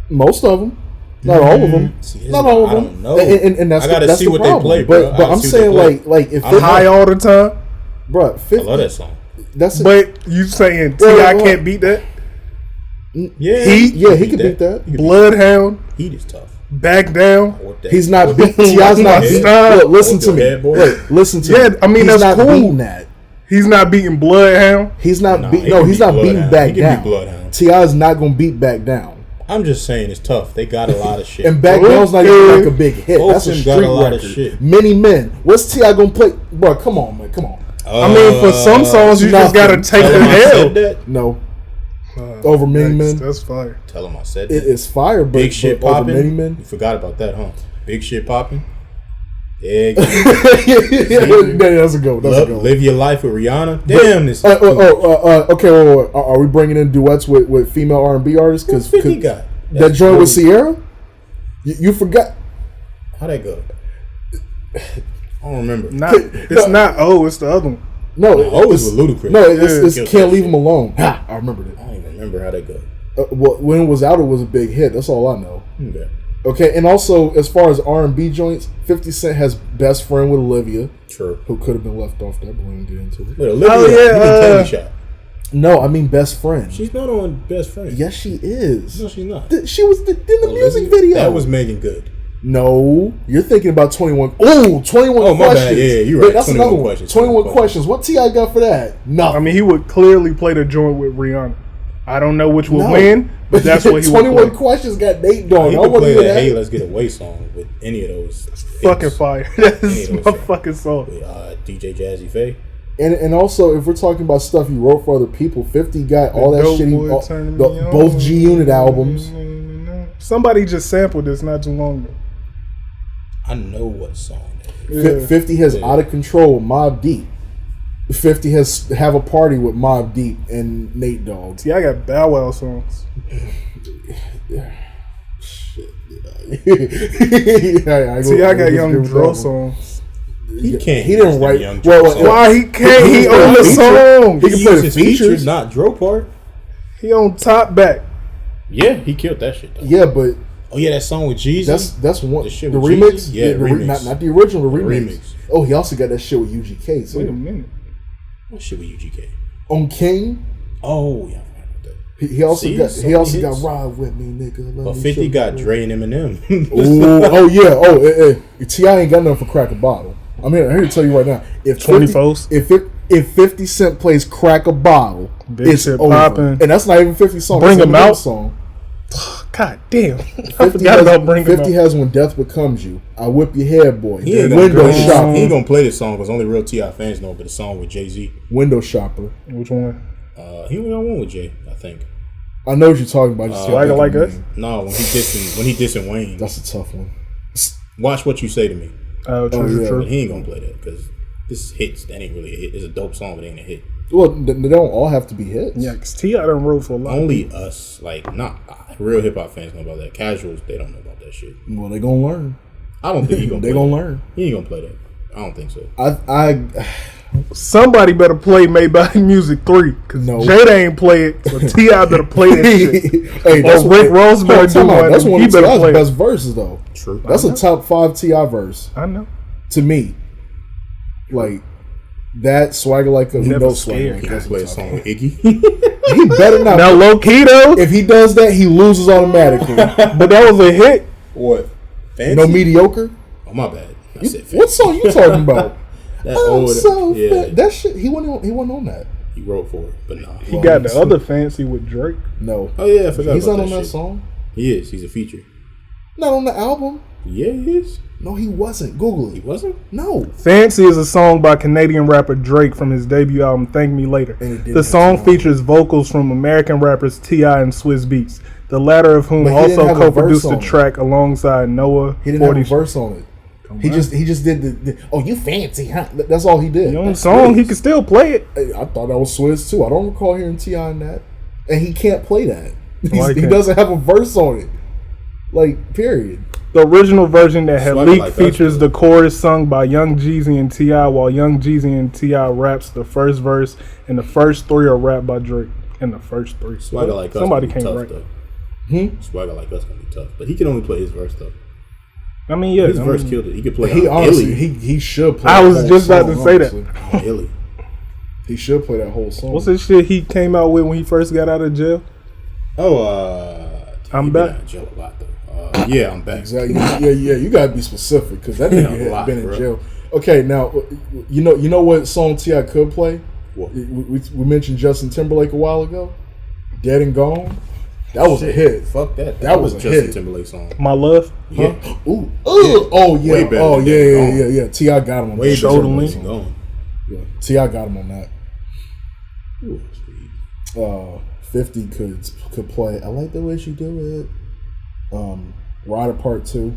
Most of them, not all of them, not all of I them. don't know. And that's I gotta that's see the what problem. they play, bro. But I'm saying like if High all the time. bro, 50, I love that song. That's But you saying T.I. can't beat that? Yeah, Heat? Yeah, he could beat that. Bloodhound, Heat is tough. Back Down. What that- He's not what- beating. T.I.'s not beating. Look, listen Hold to your me. head, boy. Wait, listen to me. Yeah, I mean, He's that's not cool. beating that. He's not beating Bloodhound. He's not Nah, beating. he No, can he's beat not beating Bloodhound. back He can down. beat Bloodhound. T.I.'s not gonna beat back down. I'm just saying it's tough. They got a lot of shit. And back down's not even like a big hit. Both That's a of them street got a lot record. of shit. Many Men. What's T.I. gonna play? Bro, come on, man. Come on. I mean, for some songs, you just gotta take Tell the him I L. said that. No. Over Many Men. That's fire. Tell him I said It that. is fire, but Big shit over Many popping. Men. You forgot about that, huh? Big shit popping. Yeah. That's a go. That's a go. Live your life with Rihanna. Damn this. Okay. Wait. Are we bringing in duets with female R&B artists? Because Because 50 got that joint with Sierra. You forgot. How'd that go? I don't remember. It's not. Oh, it's the other one. No, was with Ludacris. No, it's Killed Can't that Leave shit. Him Alone. Ha! I remembered it. I don't even remember how that go. When it was out, it was a big hit. That's all I know. Okay. Okay, and also as far as R&B joints, 50 Cent has Best Friend with Olivia, True. who could have been left off that, but we didn't get into it. Wait, Olivia, Oh, yeah, you mean Candy Shop. No, I mean Best Friend. She's not on Best Friend. Yes, she is. No, she's not. She was in the Olivia? music video. That was Megan Good. No, you're thinking about 21. Oh, 21 Oh, my questions. bad. Yeah, you're Wait, right. that's 21 another one. questions. 21 questions. What T.I. got for that? Nothing. I mean, he would clearly play the joint with Rihanna. I don't know which will No. win, but that's what he would 21 play. questions got Nate Dogg. He I could want to play hear that Hey that. Let's Get Away song with any of those. Fucking hits. fire. That is Any of my those fucking song. With, DJ Jazzy Faye. And also, if we're talking about stuff he wrote for other people, 50 got all that Dope shit. Boy Turn Me Both On. G Unit albums. Somebody just sampled this not too long ago. I know what song that is. Yeah. 50 has Yeah. Out of Control with Mobb Deep. 50 has Have a Party with Mobb Deep and Nate Dogg. See, I got Bow Wow songs. See, I got Young Dro songs. He can't. He didn't use write. them Young Well, Dro songs. Why he can't? He on the song. He can play the his features, features. not Dro part. He on top back. Yeah, he killed that shit though. Yeah, but Oh yeah, that song with Jeezy. that's one. The The, shit with remix. Jeezy? Yeah, the remix. not the original. The The remix. remix. Oh, he also got that shit with UGK. So Wait a minute. What shit with UGK? on King, Oh yeah, I forgot about that. he also See, got so he also many got hits. Ride With Me, nigga. Let But me 50 show got you. Dre and Eminem. Ooh, oh yeah. Oh, T.I. ain't got nothing for Crack a Bottle. I'm here to tell you right now. If 20 50, folks. if 50 Cent plays Crack a Bottle, Big it's shit over. poppin'. And that's not even 50 song. Bring That's Him Eminem Out. song. God damn. I 50 forgot has, about Bring Him 50 Out. has When Death Becomes You. I Whip Your Head, Boy. He ain't gonna Window play this- Shopper. He ain't gonna play this song because only real T.I. fans know. But the song with Jay Z, Window Shopper. Which one? he only got one with Jay, I think. I know what you're talking about. Just Swagger Like Us? No, when he dissing Wayne. That's a tough one. Watch What You Say to Me. Oh, true, yeah. But true. he ain't gonna play that because this hits. That ain't really a hit. It's a dope song, but it ain't a hit. Well, they don't all have to be hits. Yeah, because T.I. done wrote for a lot. Only us, like not real hip hop fans know about that. Casuals, they don't know about that shit. Well, they gonna learn. I don't think he gonna. They play gonna that. learn. He ain't gonna play that. I don't think so. I Somebody better play Made by Music 3. Because No. Jada ain't play it. So T.I. better play that shit. hey, that's Rick Ross better do one, That's and one he of better T.I.'s play it. best verses, though. True. That's a top 5 T.I. verse I know. to me. Like that Swagger Like Us. He Never knows Swagger scared. Like He gonna Us. play a song with Iggy. He better not. Now, low key though, If he does that, he loses automatically. but that was a hit. What? Fancy? No mediocre. Oh my bad. I said What fancy. song you talking about? That I'm old. so Yeah, fat. That shit. He wasn't on that. he wrote for it, but nah. He got the other fancy with Drake. No. Oh yeah, I forgot. He's about not on that shit. song. He is. He's a feature. Not on the album. Yeah, he is. No, he wasn't. Google He it. wasn't. No. Fancy is a song by Canadian rapper Drake from his debut album Thank Me Later. And it didn't The song have to be features vocals from American rappers T.I. and Swizz Beatz, the latter of whom But he didn't also have a co-produced verse the on it. track alongside Noah. He didn't 40 have a verse on it. He just did the oh, you fancy, huh? That's all he did. You know, That's song, he Swizz. can still play it. Hey, I thought that was Swizz too. I don't recall hearing T.I. in that. And he can't play that. Why He can't? doesn't have a verse on it. Like, period. The original version that had Swagger leaked Like Us, features though. the chorus sung by Young Jeezy and T.I., while Young Jeezy and T.I. raps the first verse, and the first three are rapped by Drake. And the first three. Swagger Like Us. Somebody gonna be can't tough, write. though. Swagger Like Us gonna be tough, but he can only play his verse though. I mean, yeah. His I verse mean, killed it. He could play. He honestly, Illy. he should play. I that was whole just about song, to say that. honestly. Illy. He should play that whole song. What's this shit he came out with when he first got out of jail? I'm he been back. out of jail a lot though. Yeah, I'm back. Exactly. Yeah. You gotta be specific because that Yeah, nigga a had lot, been in bro. jail. Okay, now you know what song T.I. could play? What? We mentioned Justin Timberlake a while ago. Dead and Gone. That was a hit. Fuck that. That was a Justin hit. Timberlake song. My Love. Yeah. Ooh. Oh yeah. Way better Oh than yeah. Dead and Gone. Yeah. T.I. got him on Way that. Shoulder better length. than going. Yeah. T.I. got him on that. Ooh, sweet. 50 could play. I like the way she do it. Rider Part 2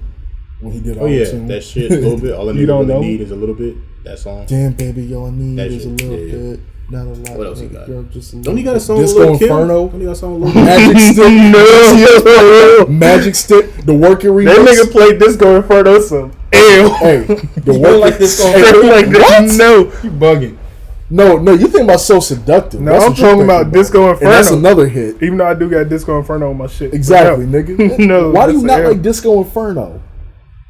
when he did Oh yeah, Auto-Tune. that shit a little bit. All I You don't really know? need is a little bit. That song. Damn baby, all I need That is a shit, little yeah. bit. Not a lot. What else he baby got? girl, just a Don't he little got a bit. song with Disco Lil' Kim? Inferno. Don't he got a song with Lil' Kim? Magic Stick. Magic Stick. The Working Remix. That nigga played Disco Inferno some. Ew. Hey, the don't Working like Disco Hey, Inferno? like that. No. You bugging. No, you think about So Seductive. No, That's I'm what you're talking about thinking Disco Inferno. And that's another hit. Even though I do got Disco Inferno on my shit. Exactly, No. nigga. No, Why do you that's not an like Disco Inferno?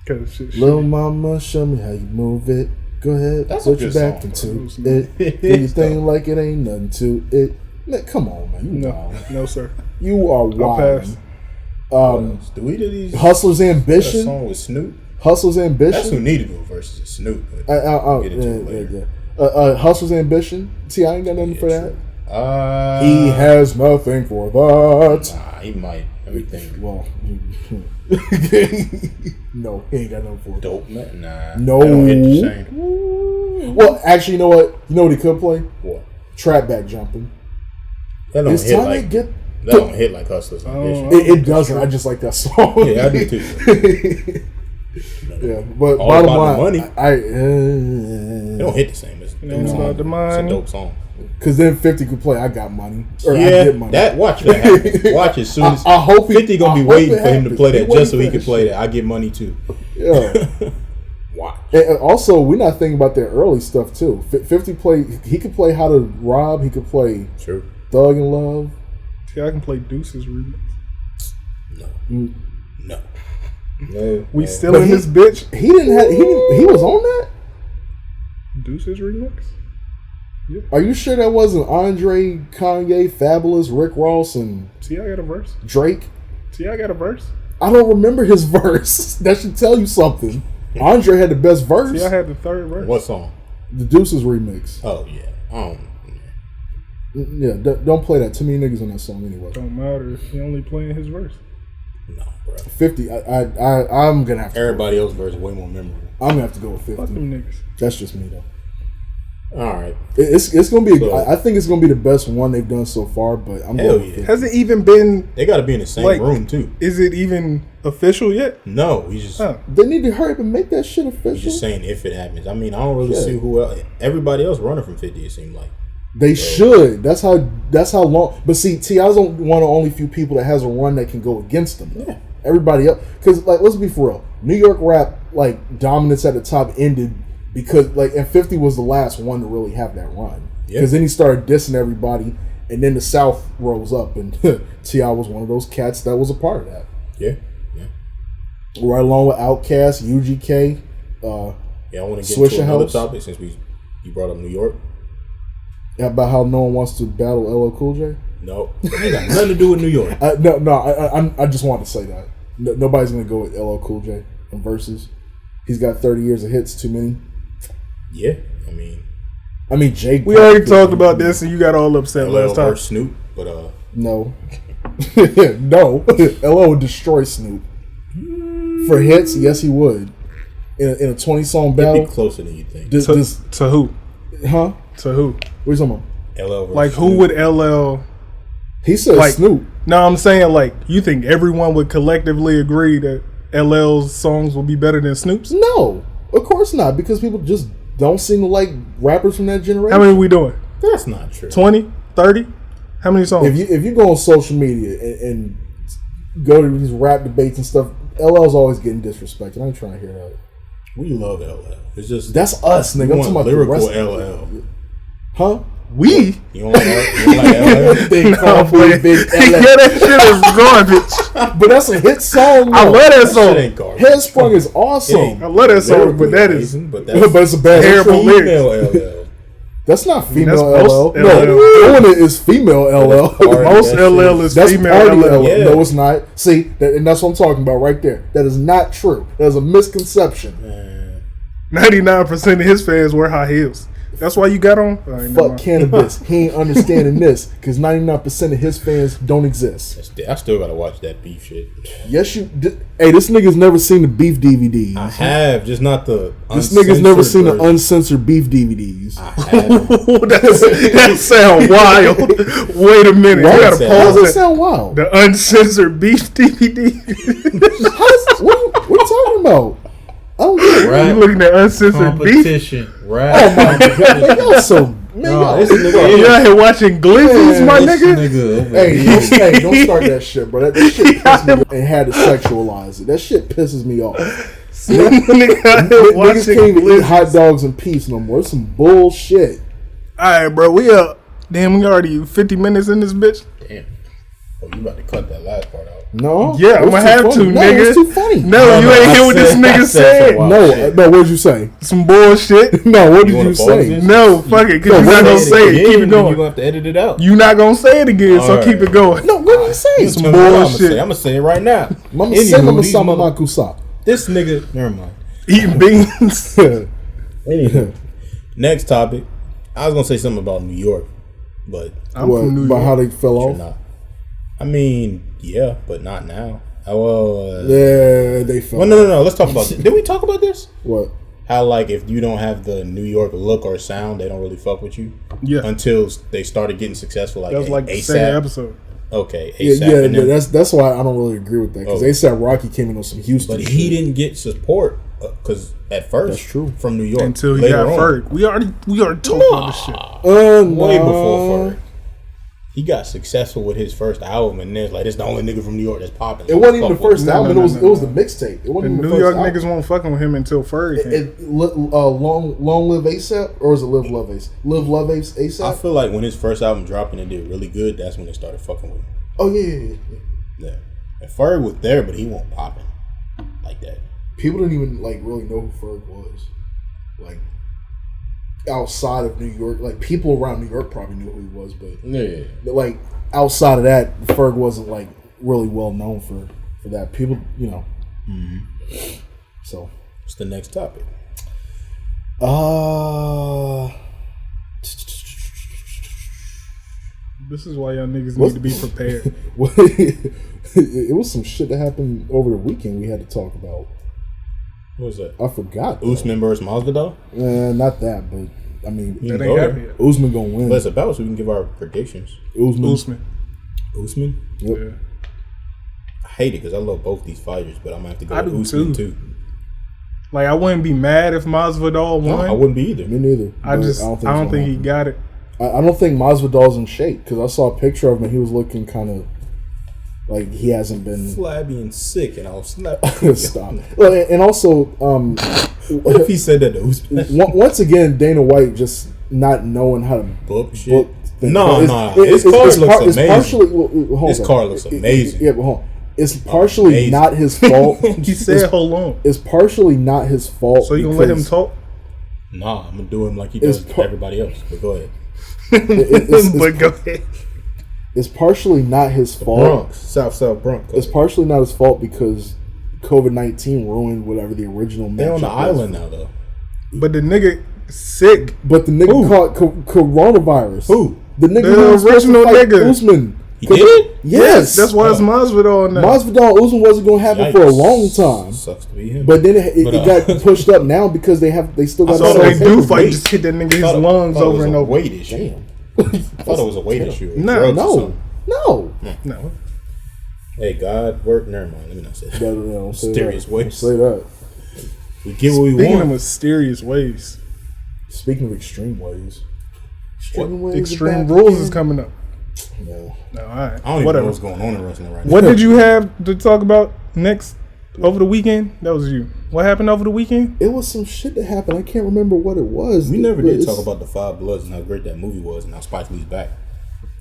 Because shit. Little mama, show me how you move it. Go ahead, That's put a your good back song, into it. Do your thing like it ain't nothing to it. Man, come on, man. You wild. No, sir. You are I'll pass. wild. Do we do these? Hustler's That Ambition. song with Snoop. Hustler's Ambition. That's who needed to go versus Snoop. But get into it later. Hustler's Ambition. See, I ain't got nothing for that. True. He has nothing for that. Nah, he might. Everything. Well, no, he ain't got nothing for it. Dope, man. Nah. No. They don't hit the same. Well, actually, you know what? You know what he could play? What? Trap back jumping. That don't It's hit time like. to get. That don't hit like Hustlers Ambition. It doesn't. I just like that song. Yeah, I do too. Yeah, but All bottom about the line, money. It It don't hit the same. It's about the it's a money. dope song. because then 50 could play. I got money, or I Yeah, get money. that watch that happen. Watch as soon as I hope he- 50 gonna be I hope waiting it for him to happens. play He that waiting just so he for can that play shit. that. I get money too. Yeah. Watch. And also, we're not thinking about their early stuff too. 50 play. He could play How to Rob. He could play True. Thug and Love. See, I can play Deuces remix. No. No. We no. still But in he- this bitch. He didn't have. He was on that. Deuces remix. Are you sure that wasn't Andre, Kanye, Fabulous, Rick Ross, and See, I got a verse. Drake? See, I got a verse. I don't remember his verse. That should tell you something. Andre had the best verse. See, I had the third verse. What song? The Deuces remix. Oh yeah. Yeah, don't play that. Too many niggas on that song anyway. Don't matter. He only playing his verse. No, bro. 50. I'm gonna have to. Everybody else's verse is way more memorable. I'm gonna have to go with Fuck 50. them niggas. That's just me though. All right. It's gonna be. So- I think it's gonna be the best one they've done so far. But I'm Hell going with yeah. 50. Has it even been? They got to be in the same Like- room too. Is it even official yet? No, he's just Huh. They need to hurry up and make that shit he's official. just saying if it happens. I mean, I don't really Yeah. see who else. Everybody else running from 50. It seemed like. They should. That's how long. But see, T.I.'s one of the only few people that has a run that can go against them. Yeah. Everybody else, because like, let's be for real. New York rap like dominance at the top ended because like, and 50 was the last one to really have that run. Yeah. Because then he started dissing everybody, and then the South rose up, and T.I. was one of those cats that was a part of that. Yeah. Yeah. Right along with Outkast, UGK. Yeah. I want to get Swisher into another House. topic since you brought up New York. About how no one wants to battle LL Cool J. No, ain't got nothing to do with New York. I just wanted to say that nobody's gonna go with LL Cool J in verses. He's got 30 years of hits, too many. Yeah, I mean, Jake. We already talked about this, and you got all upset LL last time. versus Snoop, but No, no. LL would destroy Snoop for hits. Yes, he would. In a 20-song it'd battle. be closer than you think. To who? Huh? To who? What are you talking about? LL versus Like, who Snoop. would LL? He said Like Snoop. No, I'm saying like you think everyone would collectively agree that LL's songs will be better than Snoop's? No, of course not, because people just don't seem to like rappers from that generation. How many are we doing? That's not true. 20? 30? How many songs? If you go on social media and go to these rap debates and stuff, LL's always getting disrespected. I ain't trying to hear that. We love LL. It's just That's us, nigga. we I'm want talking about the lyrical rest. LL. Huh? We? You don't like LL? They No, call me but- Big yeah, LL. that shit is garbage. But that's a hit song. I though. love that That shit song. ain't garbage. Headsprung is It awesome. ain't I love that song, but that is amazing, but But that's it's a bad terrible intro. lyrics. female LL. That's not female That's LL. most No, LL. doing it is female LL. Party, most that shit LL is That's female party LL. LL. Yeah. No, it's not. See, and that's what I'm talking about right there. That is not true. That is a misconception. 99% of his fans wear high heels. That's why you got on? All right, never Fuck mind. cannabis. He ain't understanding this because 99% of his fans don't exist. I still gotta watch that beef shit. Yes, you. Hey, this nigga's never seen the beef DVDs. I have, just not the. This nigga's never seen the version. uncensored beef DVDs. I have. That sound wild. Wait a minute. What? You gotta How How does pause that that. sound wild? The uncensored beef DVD. What are you talking about? I don't get it. You Rap looking at uncensored beef? competition. Rap. Oh my god, man, y'all so man, No, y'all. this nigga You out here watching glizzies, my This nigga? nigga over Hey, here. don't start that shit, bro. That shit pisses me off and had to sexualize it. That shit pisses me off. Nigga out here Niggas watching can't even eat glizzies. hot dogs in peace no more. It's some bullshit. right, bro. We up. Damn, we already 50 minutes in this bitch. Damn. Oh, you about to cut that last part out. No. Yeah, I'm gonna have to, No, nigga. it's too funny. No, you ain't hear what this nigga said. No, what'd you say? Some bullshit. No, what did wanna you pause say? this? No, fuck it. Cause you're not gonna say it. Keep it You're going. gonna have to edit it out. You not gonna say it again, so Alright. keep it going. No, what did you say? Some Tell me what bullshit. I'm gonna say it right now. Mama say Anywho, Mama these Sama mother- Makusa. This nigga. Never mind. Eating beans. Anywho, next topic. I was gonna say something about New York, but I'm What, from New about York. how they fell you're off? not. I mean, yeah, but not now. Yeah, they fell Well, no. Let's talk about this. Did we talk about this? What? How like if you don't have the New York look or sound, they don't really fuck with you. Yeah. Until they started getting successful, like That was like the second ASAP. episode. Okay, Yeah, ASAP. and them. that's why I don't really agree with that because Oh. ASAP Rocky came in on some Houston. But shit. he didn't get support because at first, That's true. from New York Until he Later got on, Ferg. We already talked about this shit. way nah. before Ferg. He got successful with his first album, and then it's like, this the only nigga from New York that's popping. It wasn't even the first No, album. no, it was no, it was no. the mixtape. It The wasn't even New the York first niggas album. won't fucking with him until Ferg came. Long Live ASAP, or is it Live Love ASAP? Live Love ASAP. I feel like when his first album dropped and it did really good, that's when they started fucking with him. Oh yeah. Yeah, and Ferg was there, but he won't popping like that. People didn't even like really know who Ferg was. Like outside of New York, like people around New York probably knew who he was, but like outside of that, Ferg wasn't like really well known for that. People, you know. Mm-hmm. So, What's the next topic? This is why y'all niggas need to be prepared. it was some shit that happened over the weekend. We had to talk about. What was that? I forgot. Usman versus Masvidal? Not that, but I mean, That go ain't there. happening yet. Usman gonna win. But it's about, so we can give our predictions. Usman. Usman. Yep. Yeah. I hate it because I love both these fighters, but I'm gonna have to go I with do Usman too. too. Like, I wouldn't be mad if Masvidal No, won. I wouldn't be either. Me neither. I but don't think he got it. I don't think Masvidal's in shape because I saw a picture of him and he was looking kind of like he hasn't been. Flabby and sick, and I'll slap. Stop. Well, and also, What if he said that to Usman? once again, Dana White just not knowing how to Book shit. things. No, It's- his card looks it's amazing. partially, hold His on. card looks amazing. Yeah, but hold on. It's partially amazing. not his fault. He said, hold on. It's partially not his fault. So you gonna let him because talk? Nah, I'm gonna do him like he does It's to everybody else. But go ahead. But go ahead. It's partially not his fault. Bronx, South Bronx. It's partially not his fault because COVID-19 ruined whatever the original. They're on the matchup was. island now, though. But the nigga sick. But the nigga Who? caught coronavirus. Who? The nigga The who was supposed to original fight nigga. Usman. He did? Yes. That's why it's Masvidal now. Masvidal Usman wasn't going to happen for a Yikes. long time. Sucks to be him. But then it But, got pushed up now because they still got. I saw So that they they do do fight, weight. just hit that nigga his Thought it- lungs thought it was over and a over. weight issue. Damn. I thought it was a weight issue. Nah, Drugs or No. something. No. No. Hey, God work. Never mind. Let me not say that. Don't say Mysterious that. ways. Don't say that. We get what we Speaking of want. mysterious ways, Speaking of extreme ways. Extreme are back Rules again. is coming up. No. No, all right. I don't even Whatever. know what's going on in wrestling right now. What did you have to talk about next over the weekend? That was you. What happened over the weekend? It was some shit that happened. I can't remember what it was. We never but did it's- talk about the Five Bloods and how great that movie was, and how Spike Lee's back.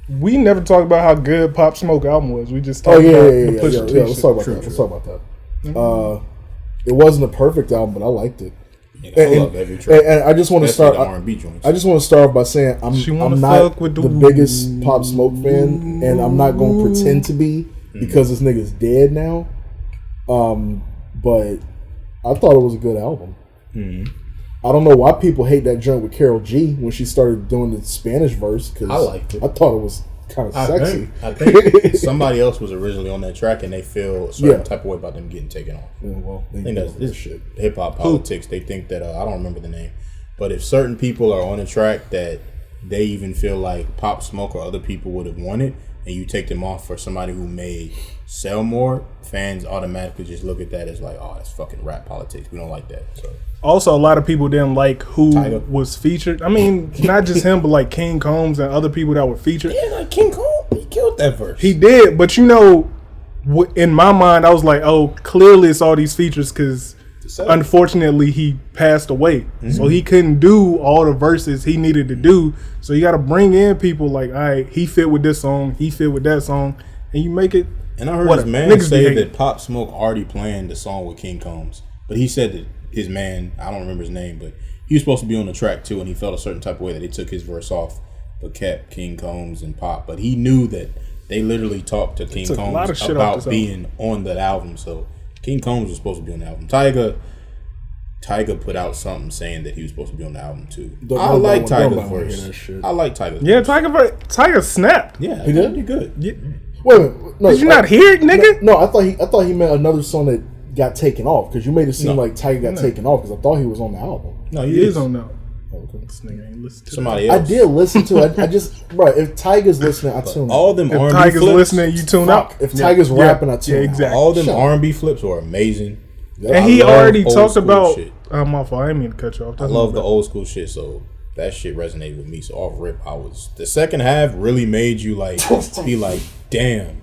We never talked about how good Pop Smoke album was. We just Oh talked yeah, about yeah, the yeah, Pusha yeah, T yeah. Let's shit. talk about True, that. Let's true. talk about that. It wasn't a perfect album, but I liked it. Yeah, I love every track. And I just want to Especially start. the R&B joints. I just want to start off by saying She wanna I'm not fuck with the the biggest Pop Smoke fan, and I'm not going to pretend to be because this nigga's dead now. But I thought it was a good album. I don't know why people hate that joint with Karol G when she started doing the Spanish verse. Cause I liked it. I thought it was kind of sexy. I think somebody else was originally on that track, and they feel a certain Yeah. type of way about them getting taken off. Yeah, well, I think that's this shit. Hip hop politics. They think that I don't remember the name, but if certain people are on a track that they even feel like Pop Smoke or other people would have wanted, and you take them off for somebody who may sell more, fans automatically just look at that as like, oh, that's fucking rap politics. We don't like that. So Also, a lot of people didn't like who Tiger. was featured. I mean, not just him, but like King Combs and other people that were featured. yeah, like King Kong, he killed that verse. He did, but you know, in my mind, I was like, oh, clearly it's all these features because unfortunately he passed away, so he couldn't do all the verses he needed to do. So you got to bring in people like, all right, he fit with this song, he fit with that song, and you make it. And I heard his man say that Pop Smoke already planned the song with King Combs, but he said that his man, I don't remember his name, but he was supposed to be on the track too, and he felt a certain type of way that they took his verse off, but kept King Combs and Pop. But he knew that they literally talked to King Combs about being on that album, so King Combs was supposed to be on the album. Tyga put out something saying that he was supposed to be on the album too. I like Tyga's verse. I like Tyga's verse. Tyga snapped. Yeah, he did. He good. Yeah. Wait a minute. No, did you not hear it, nigga? No, I thought he meant another song that got taken off, because you made it seem like Tyga got taken off, because I thought he was on the album. No, he is on the album. Okay. This nigga ain't listen to somebody else. I did listen to it. I just, bro, if Tyga's listening, I tune out. All them if R&B Tyga's flips, listening, you tune out. If Tyga's rapping, I tune out. Exactly. All them R&B flips were amazing. And he already talked about. My fault. I didn't mean to cut you off. I love the old school shit, so that shit resonated with me. So off rip, the second half really made you like be like, damn,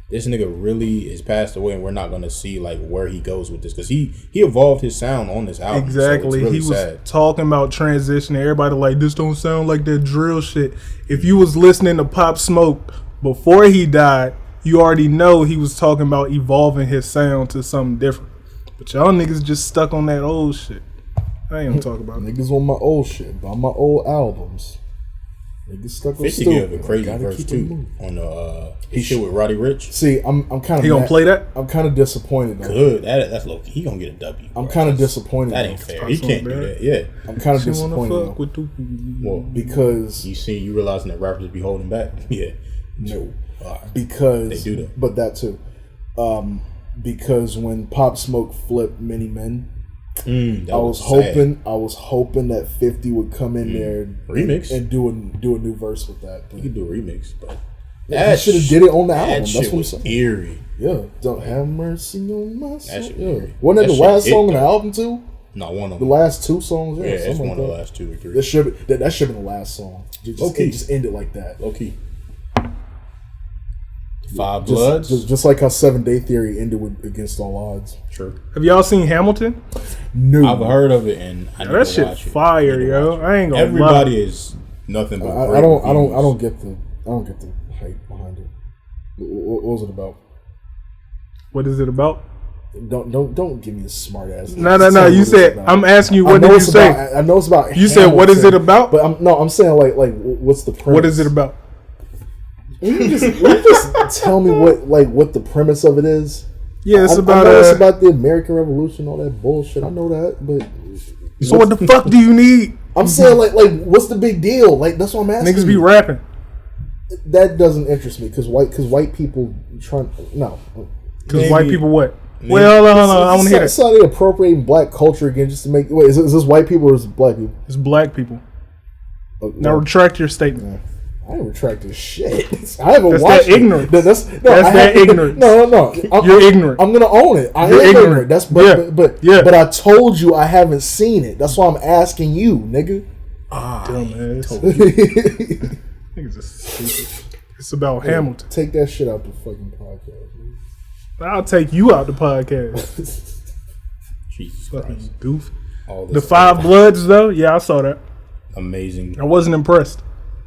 this nigga really is passed away, and we're not gonna see like where he goes with this, because he evolved his sound on this album. Exactly, so really he was sad. talking about transitioning. Everybody like, this don't sound like that drill shit. If you was listening to Pop Smoke before he died, you already know he was talking about evolving his sound to something different. But y'all niggas just stuck on that old shit. I ain't gonna talk about it. Niggas on my old shit, on my old albums. Niggas stuck on 50 gave a crazy verse too on his shit with Roddy Ricch. See, I'm kind of. He gonna play that? I'm kind of disappointed. Good, that's low key. He gonna get a W. I'm kind of disappointed. That ain't fair. He can't do that. Yeah, I'm kind of disappointed. Well, because you realizing that rappers be holding back. Yeah, no, because they do that. But that too, because when Pop Smoke flipped Many Men. I was hoping that 50 would come in there remix and do a new verse with that. You could do a remix, but that should have did it on the album. That's what I'm saying. Eerie. Yeah, don't have mercy on my soul. Yeah. Wasn't that the last song on the album too? No, one of the last two songs. Yeah, it's one of the last 2 or 3. That should have been the last song. Just end it like that. Low key. 5 Bloods, just like how 7 Day Theory ended with Against All Odds. True. Have y'all seen Hamilton? No, I've heard of it, and I need that to shit watch fire, yo. I ain't gonna Everybody lie. is nothing but. I don't get the hype behind it. What was it about? What is it about? Don't give me the smart ass. No. You said I'm asking you. What did you say? I know it's about. You said what is it about? But I'm saying like what's the premise? What is it about? Will you just tell me what the premise of it is? Yeah, it's I know it's about the American Revolution, all that bullshit. I know that, but so what the fuck do you need? I'm saying like what's the big deal? Like that's what I'm asking. Niggas be rapping. That doesn't interest me because white people no. Because white people what? Well, hold on. I want to hear that. It's not appropriating black culture again just to make. Wait, is this white people or is it black people? It's black people. Now retract your statement. I didn't retract this shit. I haven't that's watched that ignorance. That's that ignorance. No. You're ignorant. I'm gonna own it. I am ignorant. That's but I told you I haven't seen it. That's why I'm asking you, nigga. Dumbass. Niggas are stupid. It's about Hamilton. Take that shit out the fucking podcast. Man. I'll take you out the podcast. Jesus fucking Christ. Goof. The 5 Bloods though, yeah, I saw that. Amazing. I wasn't impressed.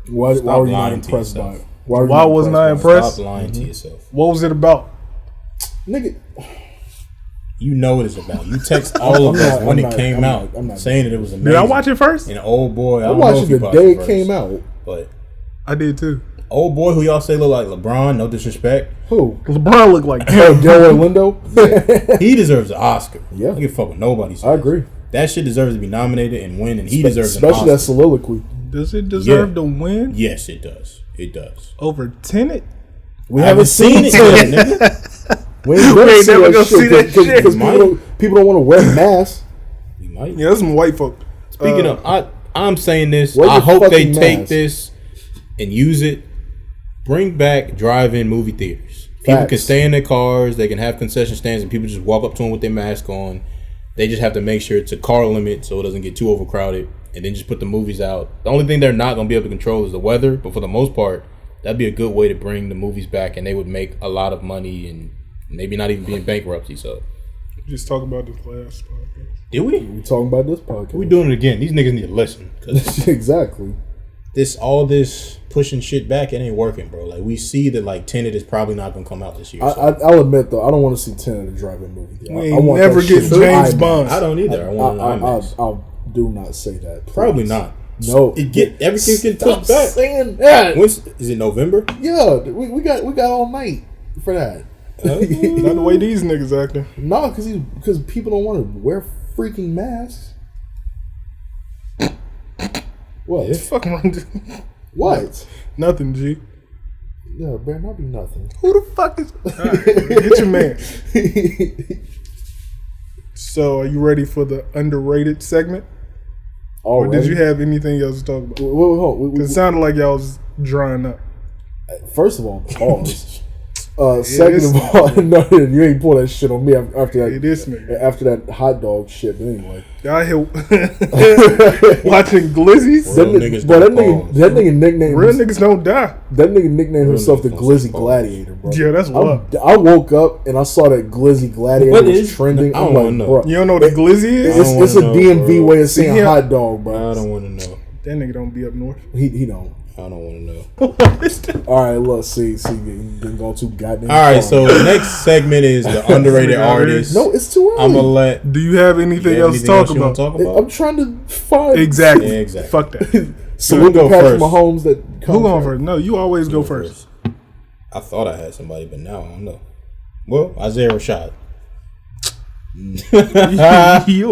Why were you not impressed by it? Why wasn't I impressed? Stop lying to yourself. What was it about? Nigga. You know what it's about. You text all of us when it came out, saying that it was amazing. Did I watch it first? And old boy, I watched it the day it came out. But I did too. Old boy, who y'all say look like LeBron, no disrespect. Who? LeBron looked like him. Delroy Lindo? He deserves an Oscar. Yeah. I don't give a fuck what nobody says. I agree. That shit deserves to be nominated and win, and he deserves an Oscar. Especially that soliloquy. Does it deserve to win? Yes, it does. It does. Over Tenet? We haven't seen it yet, nigga. We ain't never gonna see that shit. Because people don't want to wear masks. You might. Yeah, that's some white folk. Speaking of, I'm saying this. I hope they take this and use it. Bring back drive-in movie theaters. People can stay in their cars. They can have concession stands, and people just walk up to them with their mask on. They just have to make sure it's a car limit so it doesn't get too overcrowded, and then just put the movies out. The only thing they're not going to be able to control is the weather, but for the most part, that'd be a good way to bring the movies back, and they would make a lot of money and maybe not even be in bankruptcy. So We just talked about this last podcast. Did we? We talking about this podcast. We doing it again. These niggas need to listen. Exactly. All this pushing shit back, it ain't working, bro. Like, we see that, like, Tenet is probably not gonna come out this year. So. I'll admit, though, I don't want to see Tenet in a drive-in movie. We ain't never get James Bond. I don't either. I want I do not say that. Please. Probably not. No. Everything's getting pushed back. Saying that. Is it November? Yeah, we got all night for that. Not the way these niggas acting. No, because people don't want to wear freaking masks. What? What the fuck wrong with What? Nothing, G. Yeah, better not be nothing. Who the fuck is... Alright, get your man. So, are you ready for the underrated segment? Or did you have anything else to talk about? Because it sounded like y'all was drying up. First of all, pause. Second of all, no, you ain't pull that shit on me after that. After that hot dog shit. But anyway, y'all here watching Glizzies. That nigga nicknamed real niggas don't die. That nigga nicknamed himself the Glizzy Gladiator, bro. Yeah, that's wild. I woke up and I saw that Glizzy Gladiator was trending. I don't know. Bro, you don't know what the Glizzy is? It's a DMV way of saying hot dog, bro. I don't want to know. That nigga don't be up north. He don't. I don't want to know. All right, look, see, been going too goddamn. All right, so the next segment is the underrated artist. No, it's too early. I'm gonna let. Do you have anything else to talk about? I'm trying to find exactly. Yeah, exactly. Fuck that. So we'll go Patrick Mahomes. That who going first? No, you always go first. I thought I had somebody, but now I don't know. Well, Isaiah Rashad. You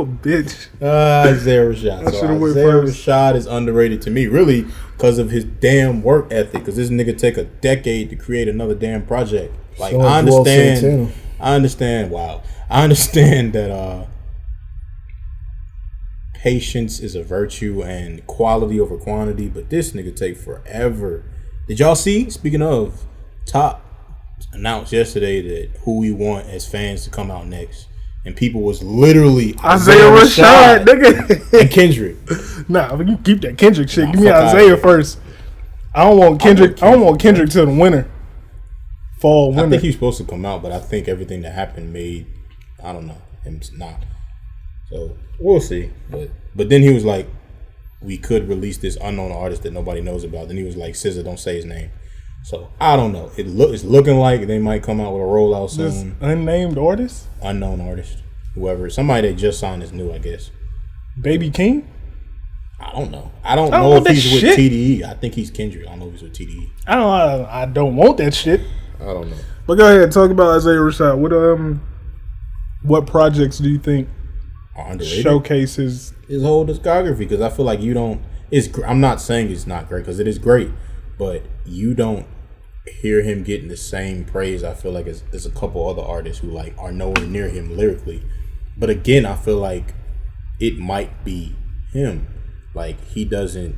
a bitch. Isaiah Rashad. So Isaiah Rashad is underrated to me, really, because of his damn work ethic. Because this nigga take a decade to create another damn project. Like, I understand. Wow, I understand that patience is a virtue and quality over quantity, but this nigga take forever. Did y'all see? Speaking of, Top announced yesterday that who we want as fans to come out next. And people was literally Isaiah Rashad, nigga, and Kendrick. Nah, you keep that Kendrick shit. Give me Isaiah first. I don't want Kendrick. I don't want Kendrick till the winter, fall winter. I think he's supposed to come out, but I think everything that happened made him not. So we'll see. But then he was like, we could release this unknown artist that nobody knows about. Then he was like, SZA, don't say his name. So I don't know. It's looking like they might come out with a rollout soon. This unnamed artist, unknown artist, whoever, somebody that just signed is new, I guess. Baby King. I don't know. I don't know if he's with TDE. I think he's Kendrick. I don't know if he's with TDE. I don't want that shit. I don't know. But go ahead, talk about Isaiah Rashad. What projects do you think showcases his whole discography? Because I feel like you don't. I'm not saying it's not great, because it is great, but you don't hear him getting the same praise. I feel like there's a couple other artists who like are nowhere near him lyrically. But again, I feel like it might be him. Like, he doesn't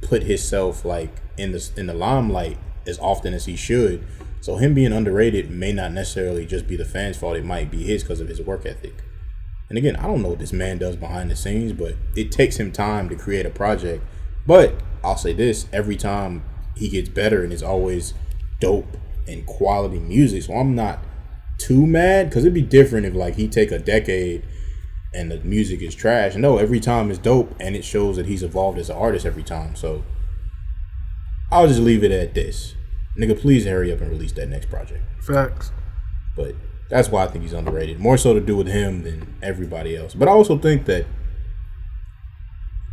put himself like in the limelight as often as he should. So him being underrated may not necessarily just be the fans' fault. It might be his because of his work ethic. And again, I don't know what this man does behind the scenes, but it takes him time to create a project. But I'll say this, every time he gets better, and it's always dope and quality music. So I'm not too mad, because it'd be different if like he take a decade and the music is trash. No, every time it's dope, and it shows that he's evolved as an artist every time. So I'll just leave it at this. Nigga, please hurry up and release that next project. Facts. But that's why I think he's underrated. More so to do with him than everybody else. But I also think that